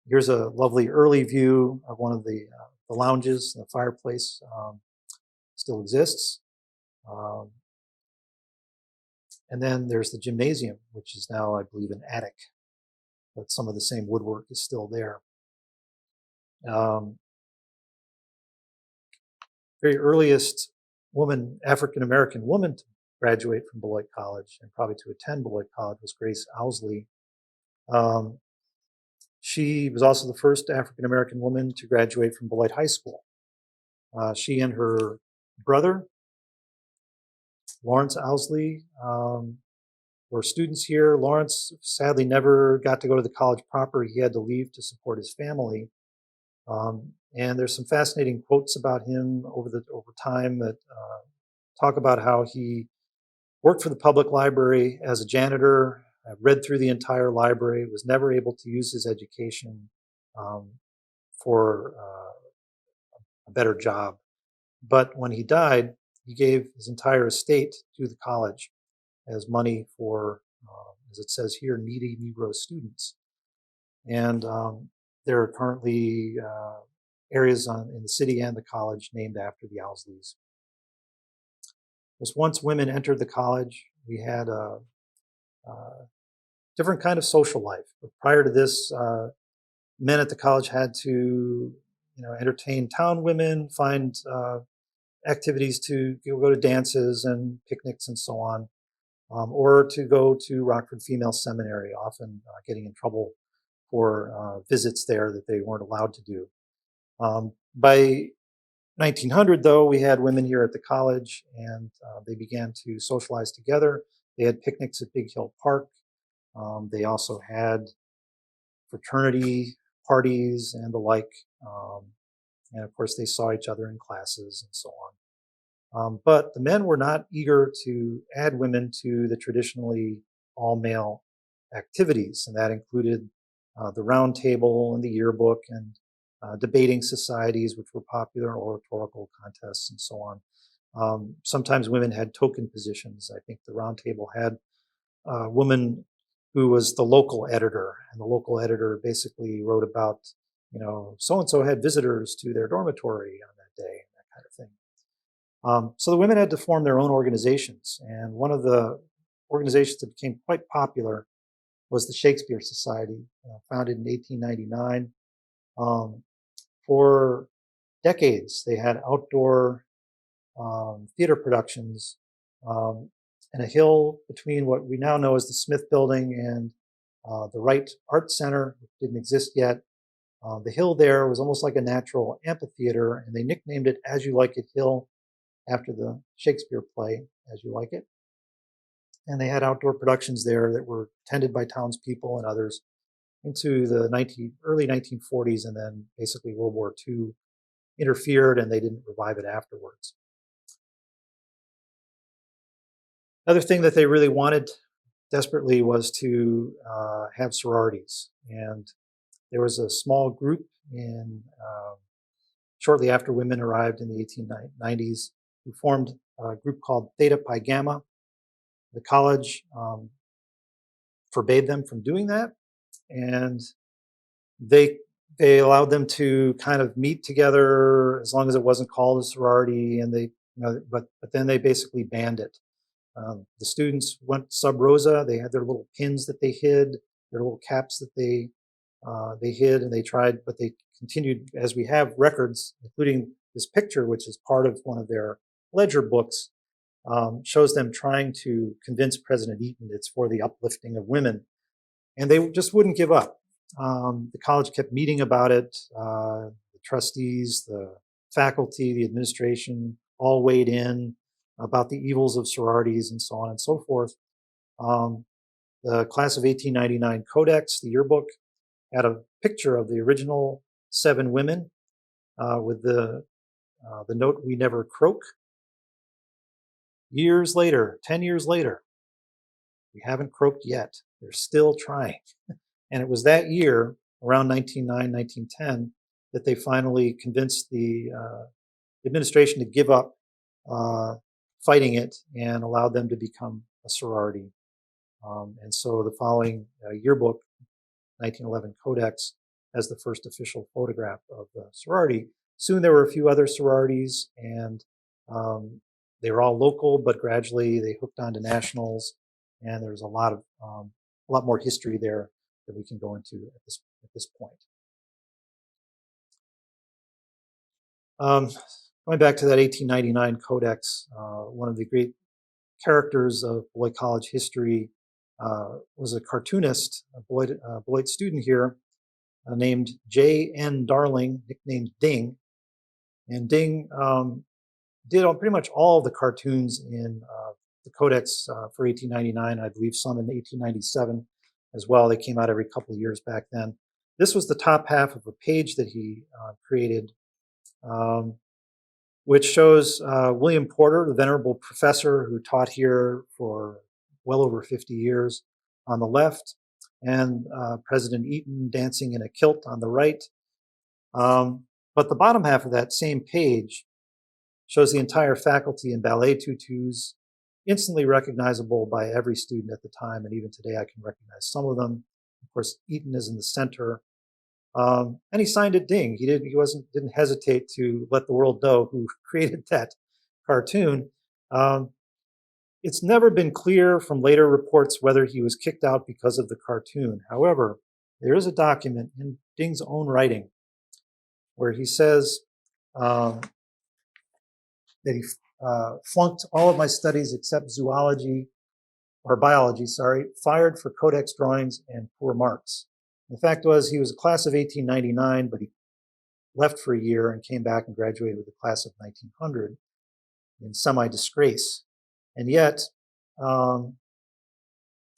Here's a lovely early view of one of the lounges. The fireplace still exists. And then there's the gymnasium, which is now, I believe, an attic, but some of the same woodwork is still there. Very earliest African-American woman to graduate from Beloit College and probably to attend Beloit College was Grace Ousley. She was also the first African-American woman to graduate from Beloit High School. She and her brother, Lawrence Ousley, were students here. Lawrence sadly never got to go to the college proper. He had to leave to support his family. And there's some fascinating quotes about him over time that talk about how he worked for the public library as a janitor, read through the entire library, was never able to use his education for a better job. But when he died, he gave his entire estate to the college as money for, as it says here, needy Negro students. And there are currently areas in the city and the college named after the Owsleys. Because once women entered the college, we had a different kind of social life. But prior to this, men at the college had to, entertain town women, find activities to go to dances and picnics and so on, or to go to Rockford Female Seminary, often getting in trouble for visits there that they weren't allowed to do. By 1900, though, we had women here at the college, and they began to socialize together. They had picnics at Big Hill Park. They also had fraternity parties and the like. And of course, they saw each other in classes and so on. But the men were not eager to add women to the traditionally all-male activities, and that included the round table and the yearbook and debating societies, which were popular, oratorical contests and so on. Sometimes women had token positions. I think the round table had a woman who was the local editor, and the local editor basically wrote about, so-and-so had visitors to their dormitory on that day, that kind of thing. So the women had to form their own organizations, and one of the organizations that became quite popular was the Shakespeare Society, founded in 1899. For decades, they had outdoor theater productions in a hill between what we now know as the Smith Building and the Wright Art Center, which didn't exist yet. The hill there was almost like a natural amphitheater, and they nicknamed it As You Like It Hill after the Shakespeare play, As You Like It. And they had outdoor productions there that were attended by townspeople and others into the early 1940s, and then basically World War II interfered and they didn't revive it afterwards. Another thing that they really wanted desperately was to have sororities, and there was a small group shortly after women arrived in the 1890s who formed a group called Theta Pi Gamma. The college forbade them from doing that, and they allowed them to kind of meet together as long as it wasn't called a sorority, and but then they basically banned it. The students went sub rosa. They had their little pins that they hid, their little caps that they hid, and they tried, but they continued, as we have records, including this picture, which is part of one of their ledger books, shows them trying to convince President Eaton it's for the uplifting of women. And they just wouldn't give up. The college kept meeting about it. The trustees, the faculty, the administration all weighed in about the evils of sororities and so on and so forth. The class of 1899 codex, the yearbook, had a picture of the original 7 women with the note, "We never croak." Years later, 10 years later, we haven't croaked yet. They're still trying. And it was that year, around 1909, 1910, that they finally convinced the administration to give up fighting it and allowed them to become a sorority. And so the following yearbook, 1911 Codex, has the first official photograph of the sorority. Soon there were a few other sororities, and they were all local, but gradually they hooked onto nationals, and there's a lot more history there that we can go into at this point. Going back to that 1899 Codex, one of the great characters of Beloit College history was a cartoonist, a Beloit student here, named J.N. Darling, nicknamed Ding. And Ding did pretty much all of the cartoons in the Codex for 1899, I believe some in 1897 as well. They came out every couple of years back then. This was the top half of a page that he created, which shows William Porter, the venerable professor who taught here for well over 50 years, on the left, and President Eaton dancing in a kilt on the right. But the bottom half of that same page shows the entire faculty in ballet tutus, instantly recognizable by every student at the time, and even today I can recognize some of them. Of course, Eaton is in the center. And he signed it Ding. He didn't hesitate to let the world know who created that cartoon. It's never been clear from later reports whether he was kicked out because of the cartoon. However, there is a document in Ding's own writing where he says that he flunked all of my studies except biology, fired for codex drawings and poor marks. The fact was, he was a class of 1899, but he left for a year and came back and graduated with the class of 1900 in semi-disgrace. And yet,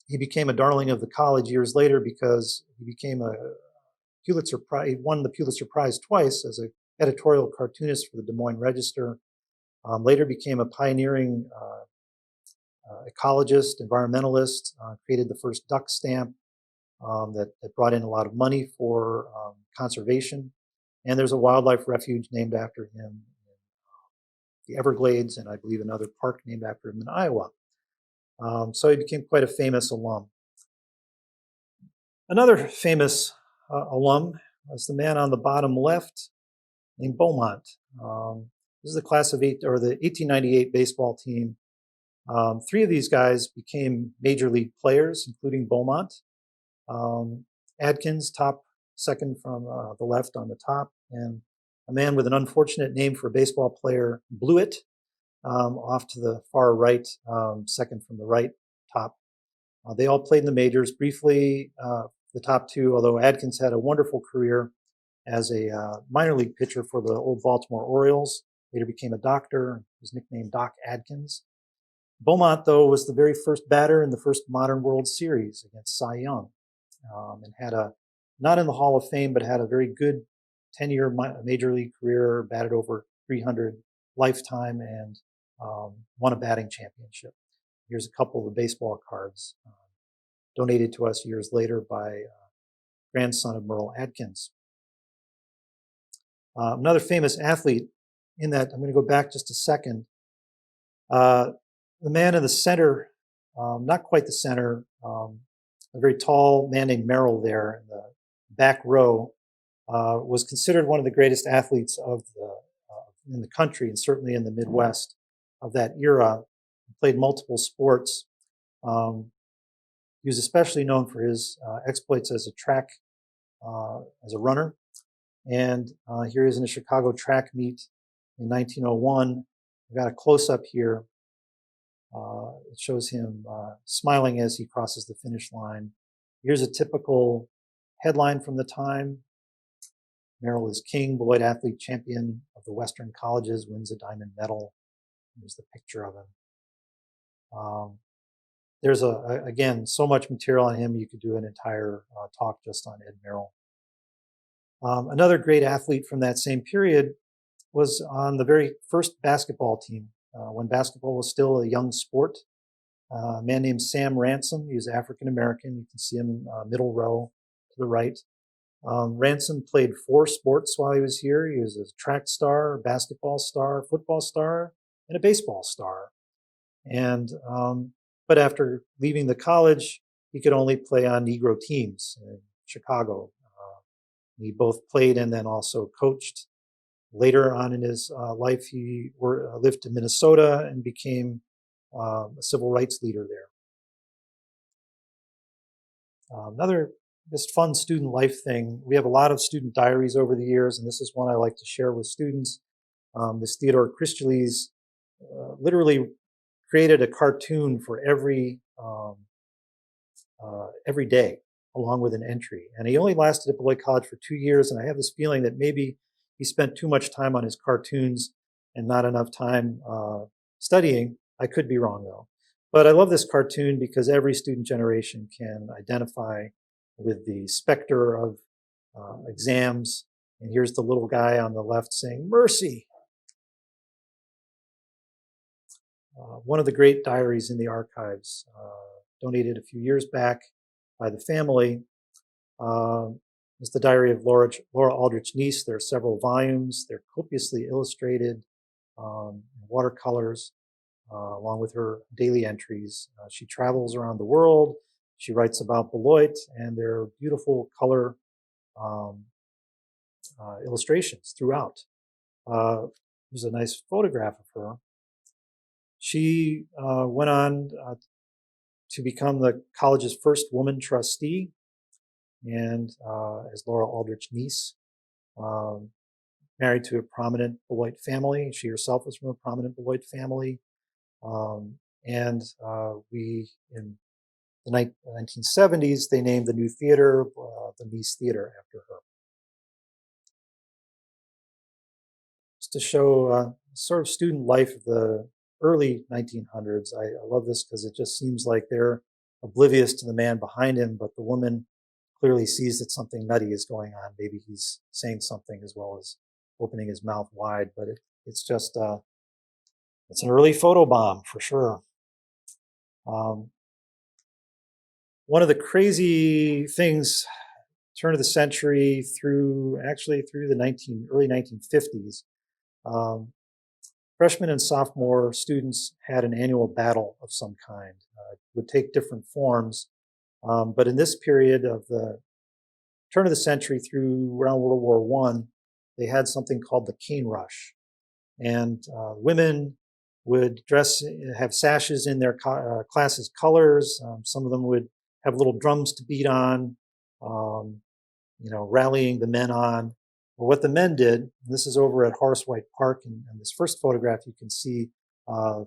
he became a darling of the college years later because he became a Pulitzer Prize. He won the Pulitzer Prize twice as an editorial cartoonist for the Des Moines Register. Later became a pioneering ecologist, environmentalist, created the first duck stamp that brought in a lot of money for conservation. And there's a wildlife refuge named after him in the Everglades, and I believe another park named after him in Iowa. So he became quite a famous alum. Another famous alum was the man on the bottom left named Beaumont. This is the class of the 1898 baseball team. 3 of these guys became major league players, including Beaumont. Adkins, second from the left on the top, and a man with an unfortunate name for a baseball player, Beloit, off to the far right, second from the right top. They all played in the majors briefly, the top 2, although Adkins had a wonderful career as a minor league pitcher for the old Baltimore Orioles. Later became a doctor, was nicknamed Doc Adkins. Beaumont, though, was the very first batter in the first modern World Series against Cy Young, and had not in the Hall of Fame, but had a very good 10-year major league career, batted over 300 lifetime, and won a batting championship. Here's a couple of the baseball cards donated to us years later by grandson of Merle Adkins. Another famous athlete in that, I'm going to go back just a second. The man in the center, not quite the center, a very tall man named Merrill there in the back row, was considered one of the greatest athletes in the country, and certainly in the Midwest of that era. He played multiple sports. He was especially known for his exploits as a runner. And here he is in a Chicago track meet in 1901. I've got a close-up here. It shows him smiling as he crosses the finish line. Here's a typical headline from the time. Merrill is king, Beloit athlete champion of the Western colleges, wins a diamond medal. Here's the picture of him. there's again, so much material on him. You could do an entire talk just on Ed Merrill. Another great athlete from that same period was on the very first basketball team when basketball was still a young sport. A man named Sam Ransom. He was African American. You can see him middle row to the right. Ransom played 4 sports while he was here. He was a track star, a basketball star, a football star, and a baseball star. And but after leaving the college, he could only play on Negro teams in Chicago. He both played and then also coached. Later on in his life, he lived in Minnesota and became a civil rights leader there. Another just fun student life thing. We have a lot of student diaries over the years, and this is one I like to share with students. This Theodore Christie's literally created a cartoon for every day, along with an entry. And he only lasted at Beloit College for 2 years, and I have this feeling that maybe he spent too much time on his cartoons and not enough time studying. I could be wrong, though. But I love this cartoon because every student generation can identify with the specter of exams. And here's the little guy on the left saying, "Mercy." One of the great diaries in the archives, donated a few years back by the family, is the diary of Laura Aldrich Neese. There are several volumes. They're copiously illustrated in watercolors, along with her daily entries. She travels around the world. She writes about Beloit, and there are beautiful color illustrations throughout. There's a nice photograph of her. She went on to become the college's first woman trustee, and as Laura Aldrich Neese, married to a prominent Beloit family. She herself was from a prominent Beloit family. And we, in the 1970s, they named the new theater the Neese Theater after her. Just to show sort of student life of the early 1900s. I love this because it just seems like they're oblivious to the man behind him, but the woman clearly sees that something nutty is going on. Maybe he's saying something as well as opening his mouth wide, but it's just, it's an early photobomb for sure. One of the crazy things, turn of the century through the early 1950s, freshmen and sophomore students had an annual battle of some kind. It would take different forms, but in this period of the turn of the century through around World War I, they had something called the cane rush. And women would have sashes in their class's colors. Some of them would have little drums to beat on, rallying the men on. Well, what the men did, and this is over at Horace White Park, and this first photograph you can see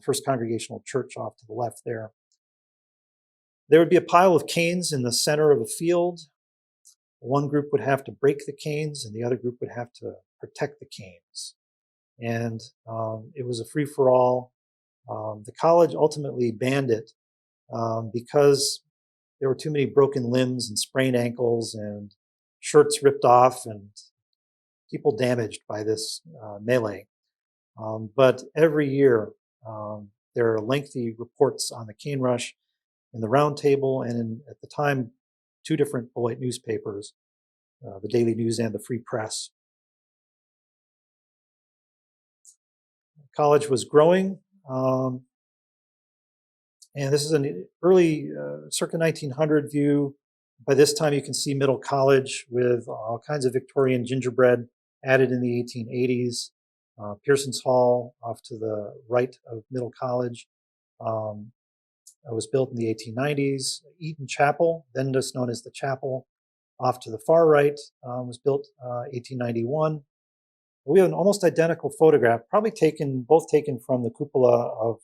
First Congregational Church off to the left there. There would be a pile of canes in the center of a field. One group would have to break the canes, and the other group would have to protect the canes. And it was a free-for-all. The college ultimately banned it because there were too many broken limbs and sprained ankles and shirts ripped off and people damaged by this melee. But every year, there are lengthy reports on the cane rush in the Round Table and at the time, 2 different Beloit newspapers, the Daily News and the Free Press. College was growing, and this is an early, circa 1900 view. By this time, you can see Middle College with all kinds of Victorian gingerbread added in the 1880s. Pearson's Hall off to the right of Middle College was built in the 1890s. Eaton Chapel, then just known as the Chapel, off to the far right, was built 1891. We have an almost identical photograph, probably both taken from the cupola of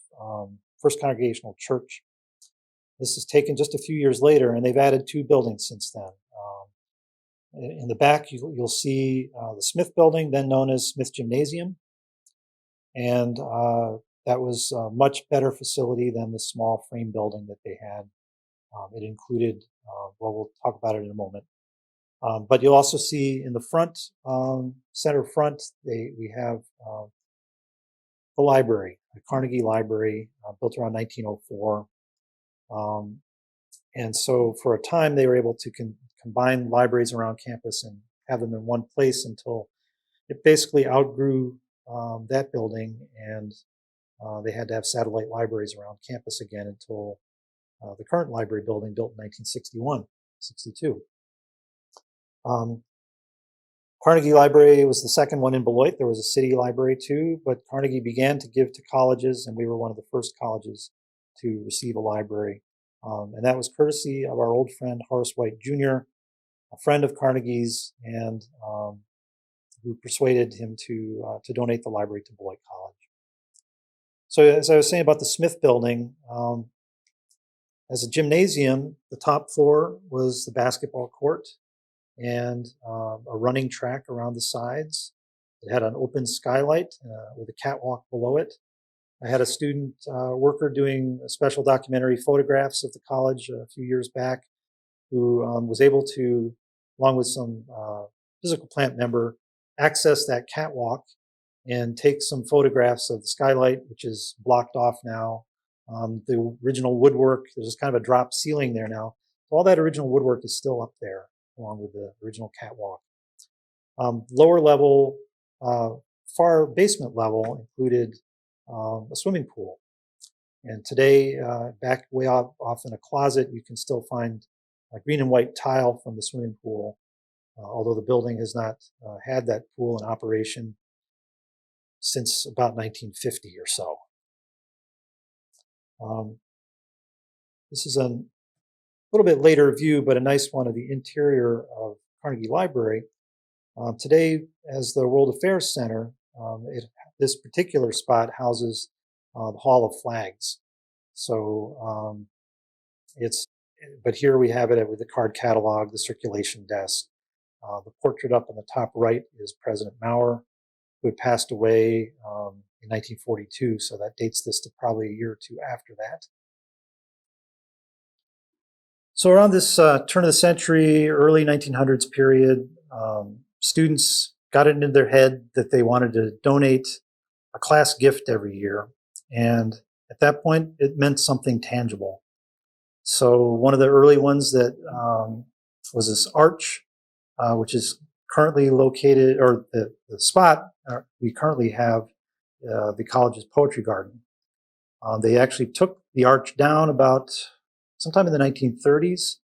First Congregational Church. This is taken just a few years later, and they've added 2 buildings since then. In the back, you'll see the Smith Building, then known as Smith Gymnasium. And That was a much better facility than the small frame building that they had. It included, well, we'll talk about it in a moment. But you'll also see in the front, center front, we have the library, the Carnegie Library, built around 1904. And so for a time, they were able to combine libraries around campus and have them in one place until it basically outgrew that building, and they had to have satellite libraries around campus again until the current library building, built in 1961, 62. Carnegie Library was the second one in Beloit. There was a city library too, but Carnegie began to give to colleges, and we were one of the first colleges to receive a library. And that was courtesy of our old friend Horace White Jr., a friend of Carnegie's, and who persuaded him to donate the library to Beloit College. So as I was saying about the Smith building, as a gymnasium, the top floor was the basketball court and a running track around the sides. It had an open skylight with a catwalk below it. I had a student worker doing special documentary photographs of the college a few years back who was able to, along with some physical plant member, access that catwalk and take some photographs of the skylight, which is blocked off now. The original woodwork, there's kind of a drop ceiling there now. All that original woodwork is still up there, along with the original catwalk. Lower level, far basement level included a swimming pool. And today, back way off in a closet, you can still find a green and white tile from the swimming pool, although the building has not had that pool in operation since about 1950 or so. This is a little bit later view, but a nice one of the interior of Carnegie Library. Today, as the World Affairs Center, this particular spot houses the Hall of Flags. So but here we have it with the card catalog, the circulation desk. The portrait up on the top right is President Maurer, who had passed away in 1942, so that dates this to probably a year or two after that. So around this turn of the century, early 1900s period, students got it into their head that they wanted to donate a class gift every year. And at that point, it meant something tangible. So one of the early ones that was this arch, which is currently located, or the spot we currently have the college's poetry garden. They actually took the arch down about sometime in the 1930s,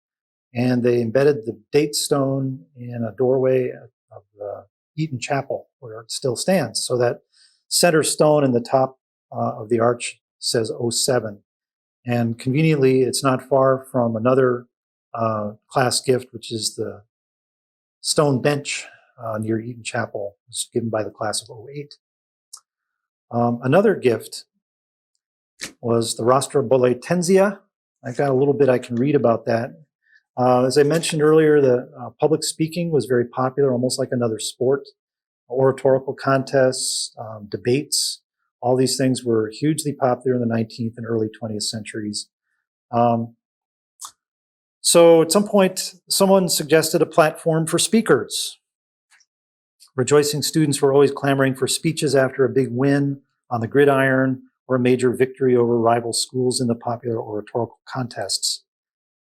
and they embedded the date stone in a doorway of the Eaton Chapel, where it still stands. So that center stone in the top of the arch says 07. And conveniently, it's not far from another class gift, which is the stone bench near Eaton Chapel, which was given by the class of 08. Another gift was the Rostra Boletensia. I got a little bit I can read about that. As I mentioned earlier, the public speaking was very popular, almost like another sport. Oratorical contests, debates, all these things were hugely popular in the 19th and early 20th centuries. So at some point, someone suggested a platform for speakers. Rejoicing students were always clamoring for speeches after a big win on the gridiron or a major victory over rival schools in the popular oratorical contests.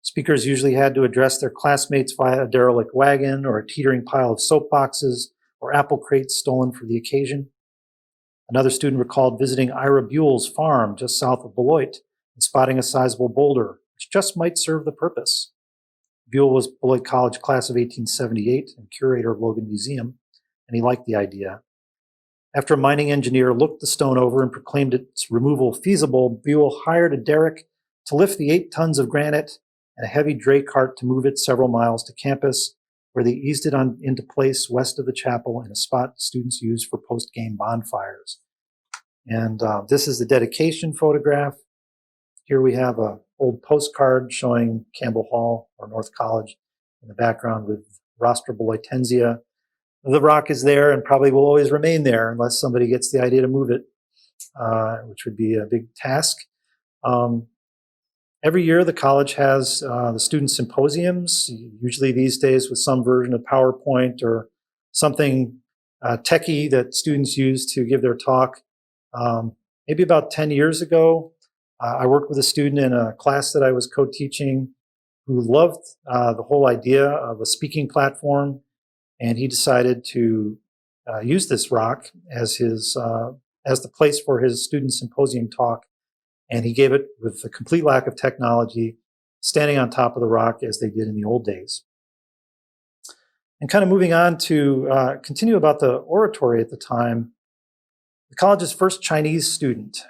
Speakers usually had to address their classmates via a derelict wagon or a teetering pile of soapboxes or apple crates stolen for the occasion. Another student recalled visiting Ira Buell's farm just south of Beloit and spotting a sizable boulder, which just might serve the purpose. Buell was Beloit College class of 1878 and curator of Logan Museum, and he liked the idea. After a mining engineer looked the stone over and proclaimed its removal feasible, Buell hired a derrick to lift the 8 tons of granite and a heavy dray cart to move it several miles to campus, where they eased it into place west of the chapel in a spot students use for post-game bonfires. And this is the dedication photograph. Here we have an old postcard showing Campbell Hall or North College in the background with Rostra Boletensia. The rock is there and probably will always remain there unless somebody gets the idea to move it. which would be a big task. Every year, the college has the student symposiums, usually these days with some version of PowerPoint or something techie that students use to give their talk. Maybe about 10 years ago, I worked with a student in a class that I was co-teaching who loved the whole idea of a speaking platform, and he decided to use this rock as the place for his student symposium talk. And he gave it with a complete lack of technology, standing on top of the rock as they did in the old days. And kind of moving on to continue about the oratory at the time, the college's first Chinese student,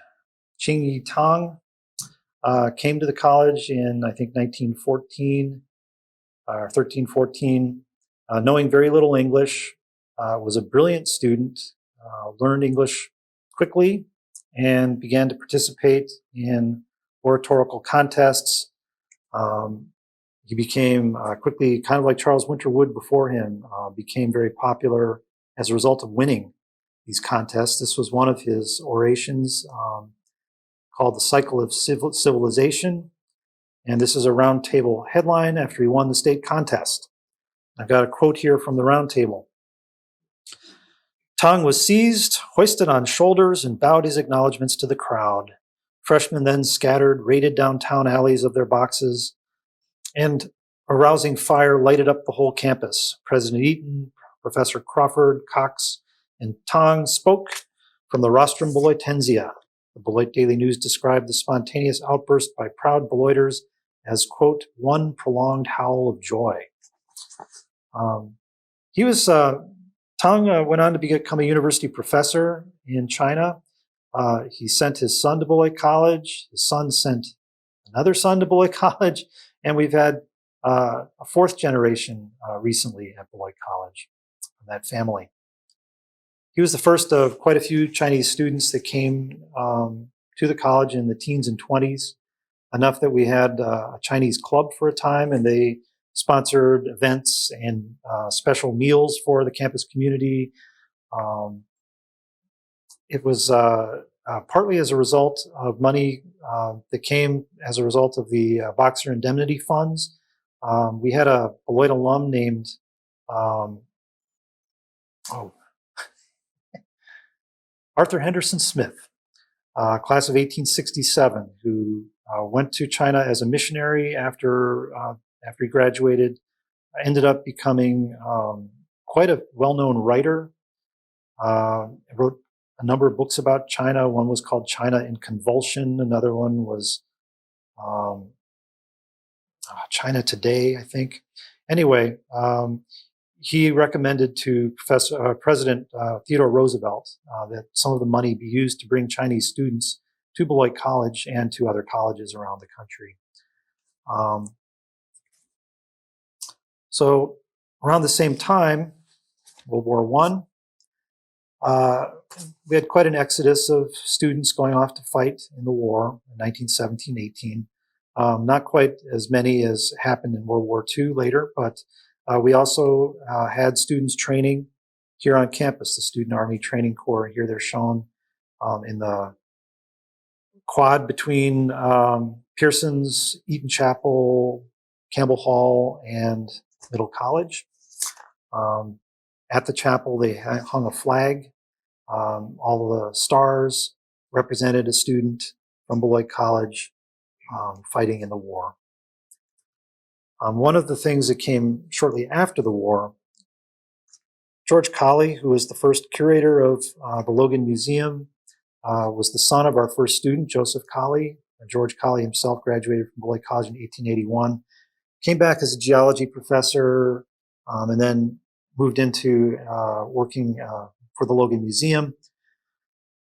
Qingyi Tang, came to the college in, I think, 1914 or 1314, knowing very little English, was a brilliant student, learned English quickly, and began to participate in oratorical contests. He became quickly, kind of like Charles Winterwood before him, became very popular as a result of winning these contests. This was one of his orations called The Cycle of Civilization. And this is a round table headline after he won the state contest. I've got a quote here from the round table. Tang was seized, hoisted on shoulders, and bowed his acknowledgments to the crowd. Freshmen then scattered, raided downtown alleys of their boxes, and a rousing fire lighted up the whole campus. President Eaton, Professor Crawford, Cox, and Tang spoke from the Rostrum Beloitensia. The Beloit Daily News described the spontaneous outburst by proud Beloiters as, quote, one prolonged howl of joy. Tang went on to become a university professor in China. He sent his son to Beloit College. His son sent another son to Beloit College. And we've had a fourth generation recently at Beloit College from that family. He was the first of quite a few Chinese students that came to the college in the teens and 20s, enough that we had a Chinese club for a time, and they sponsored events and special meals for the campus community. It was partly as a result of money that came as a result of the Boxer Indemnity Funds. We had a Beloit alum named, Arthur Henderson Smith, class of 1867, who went to China as a missionary after he graduated, ended up becoming quite a well-known writer. Wrote a number of books about China. One was called China in Convulsion. Another one was China Today, I think. Anyway, he recommended to President Theodore Roosevelt that some of the money be used to bring Chinese students to Beloit College and to other colleges around the country. So around the same time, World War I, we had quite an exodus of students going off to fight in the war in 1917-18. Not quite as many as happened in World War II later, but we also had students training here on campus, the Student Army Training Corps. Here they're shown in the quad between Pearson's, Eaton Chapel, Campbell Hall, and Middle College. At the chapel, they hung a flag. All of the stars represented a student from Beloit College fighting in the war. One of the things that came shortly after the war, George Colley, who was the first curator of the Logan Museum, was the son of our first student, Joseph Colley. George Colley himself graduated from Beloit College in 1881, came back as a geology professor, and then moved into working for the Logan Museum.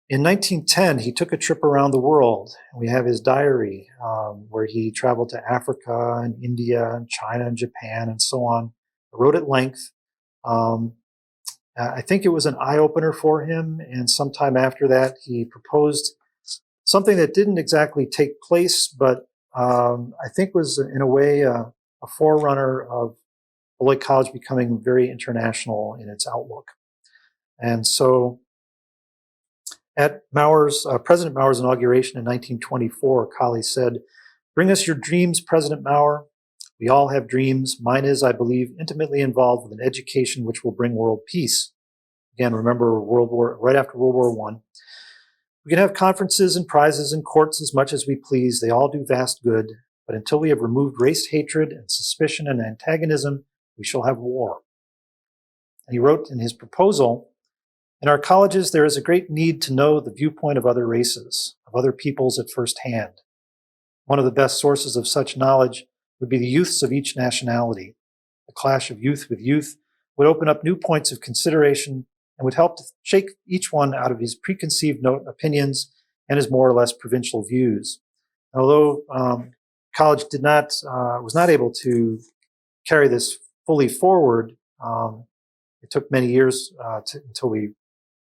In 1910, he took a trip around the world. We have his diary where he traveled to Africa and India and China and Japan and so on. Wrote at length. I think it was an eye-opener for him, and sometime after that, he proposed something that didn't exactly take place, but I think was, in a way, a forerunner of Beloit College becoming very international in its outlook. And so At President Mauer's inauguration in 1924, Colley said, "Bring us your dreams, President Mauer. We all have dreams. Mine is, I believe, intimately involved with an education which will bring world peace." Again, remember right after World War I. "We can have conferences and prizes and courts as much as we please. They all do vast good. But until we have removed race hatred and suspicion and antagonism, we shall have war." And he wrote in his proposal, "In our colleges, there is a great need to know the viewpoint of other races, of other peoples at first hand. One of the best sources of such knowledge would be the youths of each nationality. The clash of youth with youth would open up new points of consideration and would help to shake each one out of his preconceived opinions and his more or less provincial views." Although college was not able to carry this fully forward, it took many years until we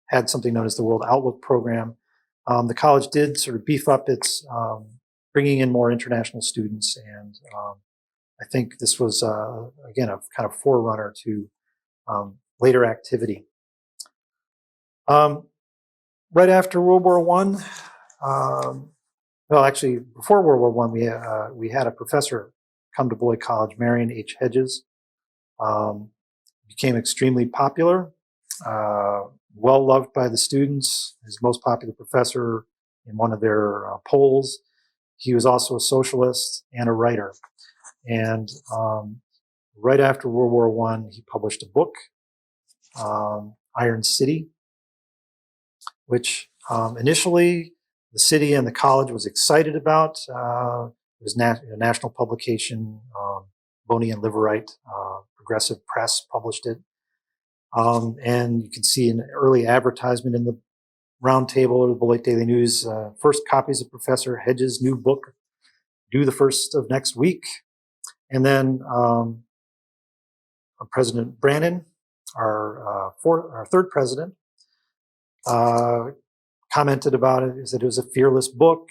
had something known as the World Outlook Program. The college did sort of beef up its bringing in more international students, and I think this was, again, a kind of forerunner to later activity. Right after World War I, well, actually, before World War I, we had a professor come to Beloit College, Marion H. Hedges. Became extremely popular, well loved by the students, his most popular professor in one of their polls. He was also a socialist and a writer. And right after World War I, he published a book, Iron City, which initially the city and the college was excited about. It was a national publication. Boney and Liverite Progressive Press published it. And you can see an early advertisement in the round table of the Beloit Daily News. First copies of Professor Hedges' new book, due the first of next week. And then President Brannan, our third president, commented about it. He said it was a fearless book.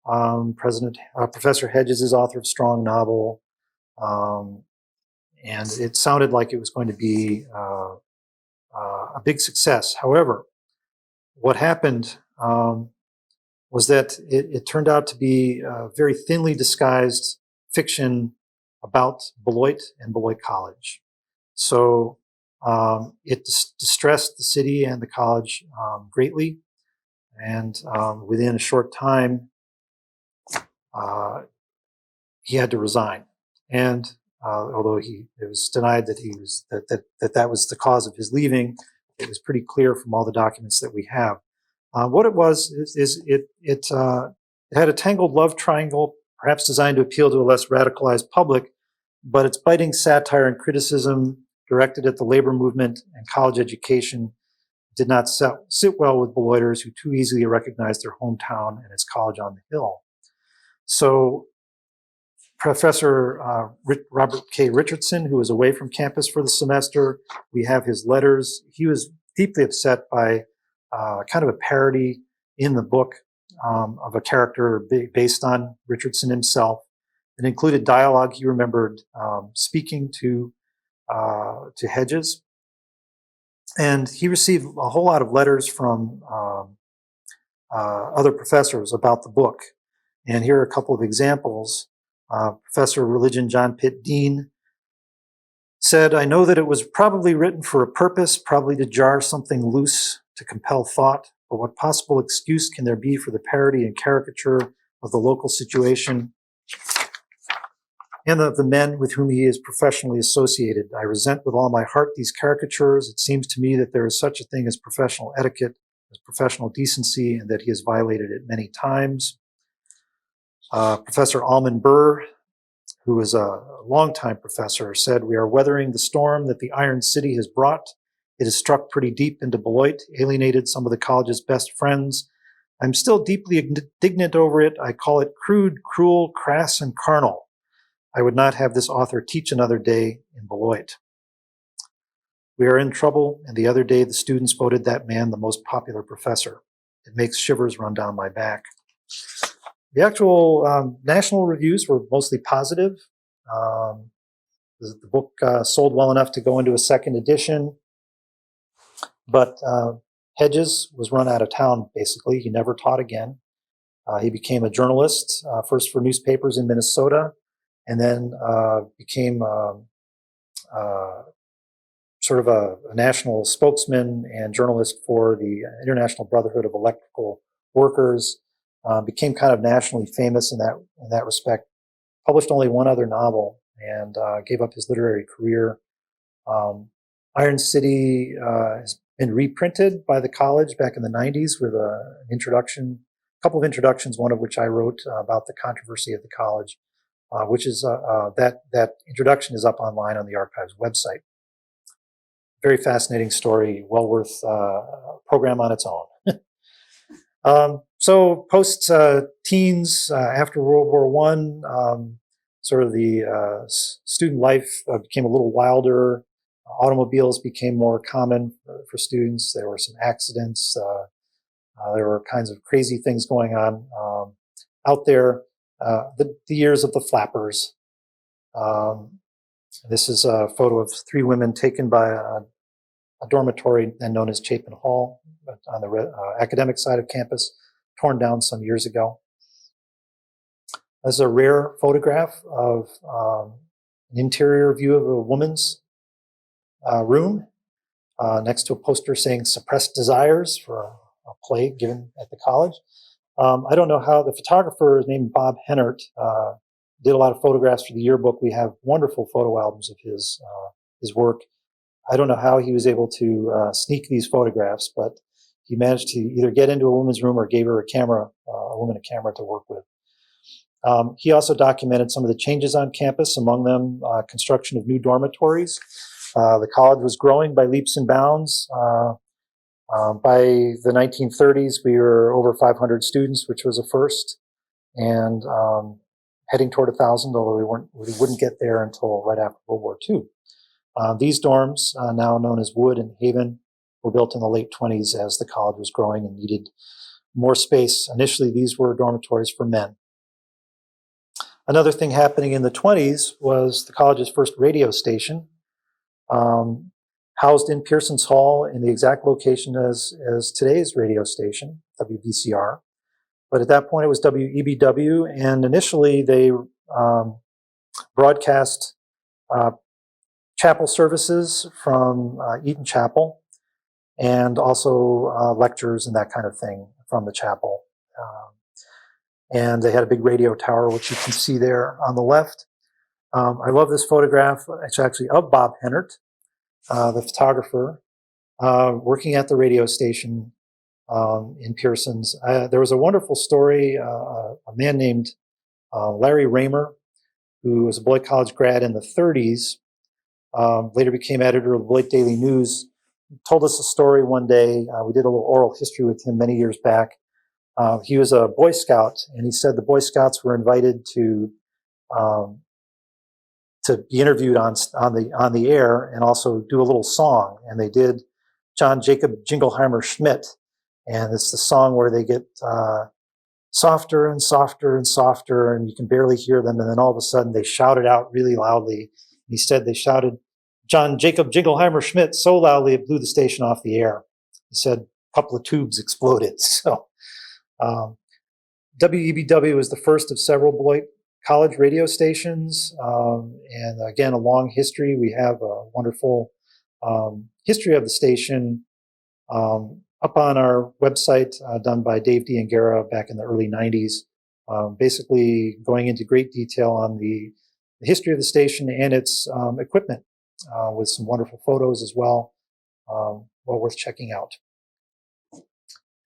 Professor Hedges is author of strong novel. And it sounded like it was going to be a big success. However, what happened was that it turned out to be a very thinly disguised fiction about Beloit and Beloit College. So it distressed the city and the college greatly. And within a short time, he had to resign. And although it was denied that that was the cause of his leaving, it was pretty clear from all the documents that we have. What it was is it had a tangled love triangle, perhaps designed to appeal to a less radicalized public, but its biting satire and criticism directed at the labor movement and college education did not sit well with Beloiters who too easily recognized their hometown and its college on the hill. So Professor Robert K. Richardson, who was away from campus for the semester, we have his letters. He was deeply upset by kind of a parody in the book of a character based on Richardson himself. It included dialogue he remembered speaking to Hedges. And he received a whole lot of letters from other professors about the book. And here are a couple of examples. Professor of Religion John Pitt Dean said, "I know that it was probably written for a purpose, probably to jar something loose, to compel thought, but what possible excuse can there be for the parody and caricature of the local situation and of the men with whom he is professionally associated? I resent with all my heart these caricatures. It seems to me that there is such a thing as professional etiquette, as professional decency, and that he has violated it many times." Professor Alman Burr, who was a longtime professor, said, "We are weathering the storm that the Iron City has brought. It has struck pretty deep into Beloit, alienated some of the college's best friends. I'm still deeply indignant over it. I call it crude, cruel, crass, and carnal. I would not have this author teach another day in Beloit. We are in trouble, and the other day the students voted that man the most popular professor. It makes shivers run down my back." The actual national reviews were mostly positive. The book sold well enough to go into a second edition, but Hedges was run out of town, basically. He never taught again. He became a journalist, first for newspapers in Minnesota, and then became sort of a national spokesman and journalist for the International Brotherhood of Electrical Workers. Became kind of nationally famous in that respect. Published only one other novel and gave up his literary career. Iron City has been reprinted by the college back in the 90s with an introduction, a couple of introductions, one of which I wrote about the controversy of the college, which is that introduction is up online on the archives website. Very fascinating story, well worth a program on its own. So post-teens, after World War I, sort of the student life became a little wilder. Automobiles became more common for students. There were some accidents. There were kinds of crazy things going on out there. The years of the flappers. This is a photo of 3 women taken by a dormitory then known as Chapin Hall on the academic side of campus, torn down some years ago. This is a rare photograph of an interior view of a woman's room next to a poster saying "Suppressed Desires" for a play given at the college. I don't know how the photographer is named Bob Hennert did a lot of photographs for the yearbook. We have wonderful photo albums of his work. I don't know how he was able to sneak these photographs, but he managed to either get into a woman's room or gave her a woman a camera to work with. He also documented some of the changes on campus, among them construction of new dormitories. The college was growing by leaps and bounds. By the 1930s, we were over 500 students, which was a first, and heading toward 1,000, although we wouldn't get there until right after World War II. These dorms, now known as Wood and Haven, were built in the late 20s as the college was growing and needed more space. Initially, these were dormitories for men. Another thing happening in the 20s was the college's first radio station, housed in Pearson's Hall in the exact location as today's radio station, WVCR. But at that point, it was WEBW, and initially they broadcast chapel services from Eaton Chapel, and also lectures and that kind of thing from the chapel. And they had a big radio tower, which you can see there on the left. I love this photograph. It's actually of Bob Hennert, the photographer, working at the radio station in Pearson's. There was a wonderful story. A man named Larry Raymer, who was a Beloit College grad in the 30s, later became editor of the Beloit Daily News, told us a story one day. We did a little oral history with him many years back. He was a Boy Scout, and he said the Boy Scouts were invited to be interviewed on the air and also do a little song. And they did John Jacob Jingleheimer Schmidt, and it's the song where they get softer and softer and softer, and you can barely hear them. And then all of a sudden, they shouted out really loudly. He said they shouted John Jacob Jingleheimer Schmidt so loudly it blew the station off the air. He said a couple of tubes exploded. So WEBW was the first of several Beloit College radio stations, and again, a long history. We have a wonderful history of the station up on our website, done by Dave D'Angara back in the early 90s, basically going into great detail on the history of the station and its equipment, with some wonderful photos as well. Well worth checking out. And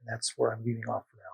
that's where I'm leaving off for now.